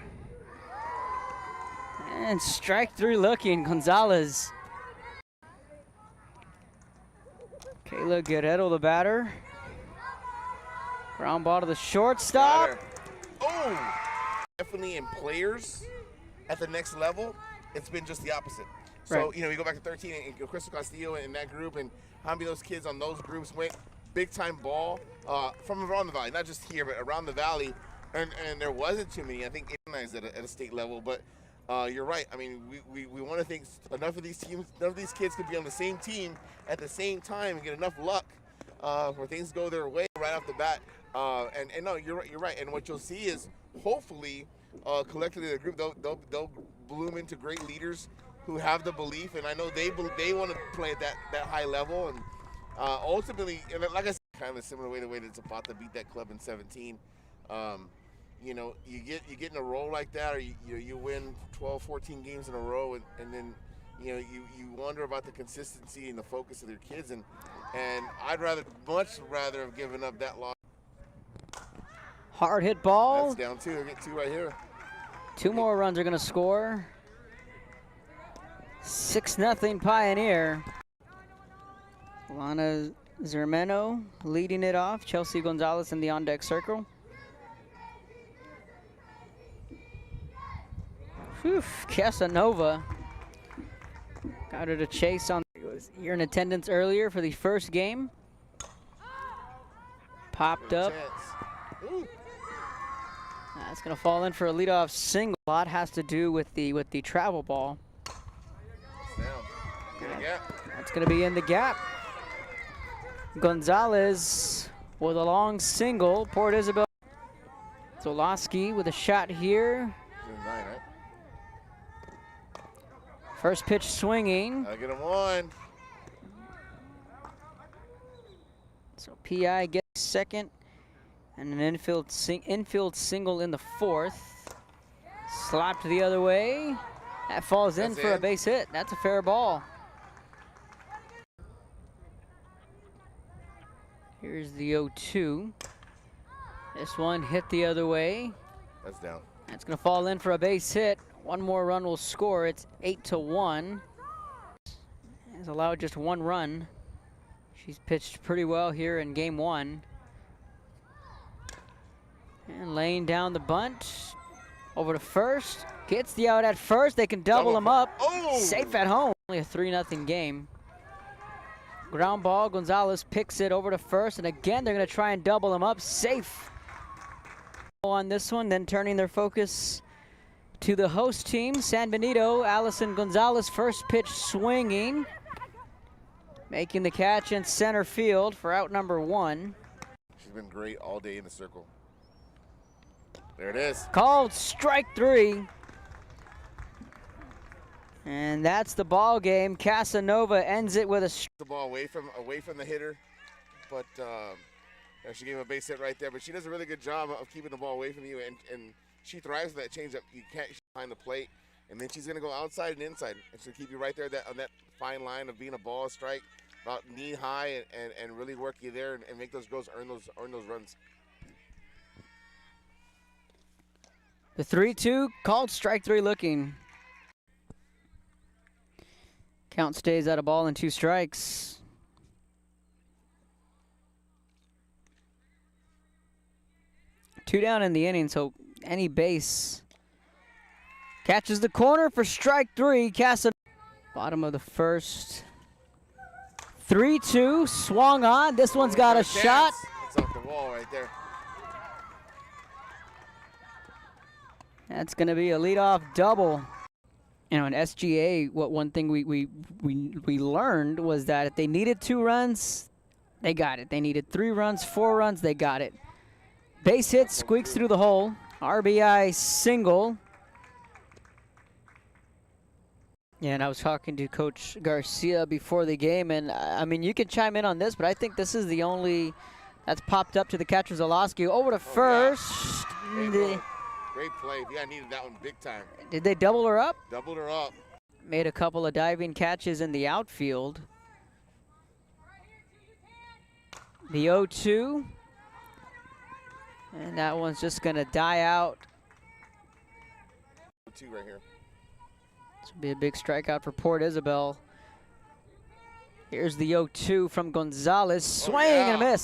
And strike 3 looking, Gonzalez. Kayla Guerrero, the batter. Ground ball to the shortstop. Oh! Definitely in players at the next level, it's been just the opposite. So, Right. you know, you go back to 13 and Crystal Castillo and that group, and how many of those kids on those groups went big time ball from around the valley, not just here, but around the valley. And there wasn't too many, I think, organized at a state level, but you're right. I mean, we want to think enough of these teams, none of these kids could be on the same team at the same time and get enough luck where things go their way right off the bat. And no, you're right. And what you'll see is hopefully collectively the group they'll bloom into great leaders who have the belief, and I know they want to play at that high level, and ultimately, and like I said, kind of a similar way that Zapata beat that club in 17. You know, you get in a roll like that, or you win 12, 14 games in a row, and then you know you wonder about the consistency and the focus of their kids, and I'd much rather have given up that loss. Hard hit ball. That's down 2. I get 2 right here. 2 more runs are going to score. 6-0 Pioneer. Lana Zermeno leading it off. Chelsea Gonzalez in the on-deck circle. Whew, Casanova got her to chase on. You're in attendance earlier for the first game. Popped up. Ooh. That's going to fall in for a leadoff single. A lot has to do with the travel ball. Down. Get a gap. That's going to be in the gap. Gonzalez with a long single. Port Isabel. Zoloski with a shot here. 9, right? First pitch swinging. I'll get him one. So PI gets second, and an infield single in the fourth. Slapped the other way. That falls in for a base hit. That's a fair ball. Here's the 0-2. This one hit the other way. That's down. That's going to fall in for a base hit. One more run will score. It's 8-1. Has allowed just one run. She's pitched pretty well here in game 1. And laying down the bunt. Over to first. Gets the out at first. They can double him up. Oh! Safe at home. Only a 3-0 game. Ground ball. Gonzalez picks it over to first. And again, they're going to try and double him up. Safe on this one. Then turning their focus to the host team, San Benito. Allison Gonzalez, first pitch swinging. Making the catch in center field for out number 1. She's been great all day in the circle. There it is. Called strike 3. And that's the ball game. Casanova ends it with a The ball away from the hitter, but she gave him a base hit right there. But she does a really good job of keeping the ball away from you, and she thrives with that changeup. You can't behind the plate, and then she's gonna go outside and inside, and she'll keep you right there on that fine line of being a ball strike, about knee high, and really work you there and make those girls earn those runs. The 3-2 called strike 3 looking. Count stays at a ball and 2 strikes. Two down in the inning, so any base. Catches the corner for strike 3. Casanova. Bottom of the first. 3-2, swung on. This one's got a shot. It's off the wall right there. That's going to be a leadoff double. You know, in SGA, one thing we learned was that if they needed 2 runs, they got it. They needed 3 runs, 4 runs, they got it. Base hit, squeaks through the hole. RBI single. Yeah, and I was talking to Coach Garcia before the game, and I mean, you can chime in on this, but I think this is the only that's popped up to the catcher, Zoloski. Over to first. Yeah. Great play. Yeah, I needed that one big time. Did they double her up? Doubled her up. Made a couple of diving catches in the outfield. The 0-2. And that one's just going to die out. 2 right here. This will be a big strikeout for Port Isabel. Here's the 0-2 from Gonzalez. Swing and a miss.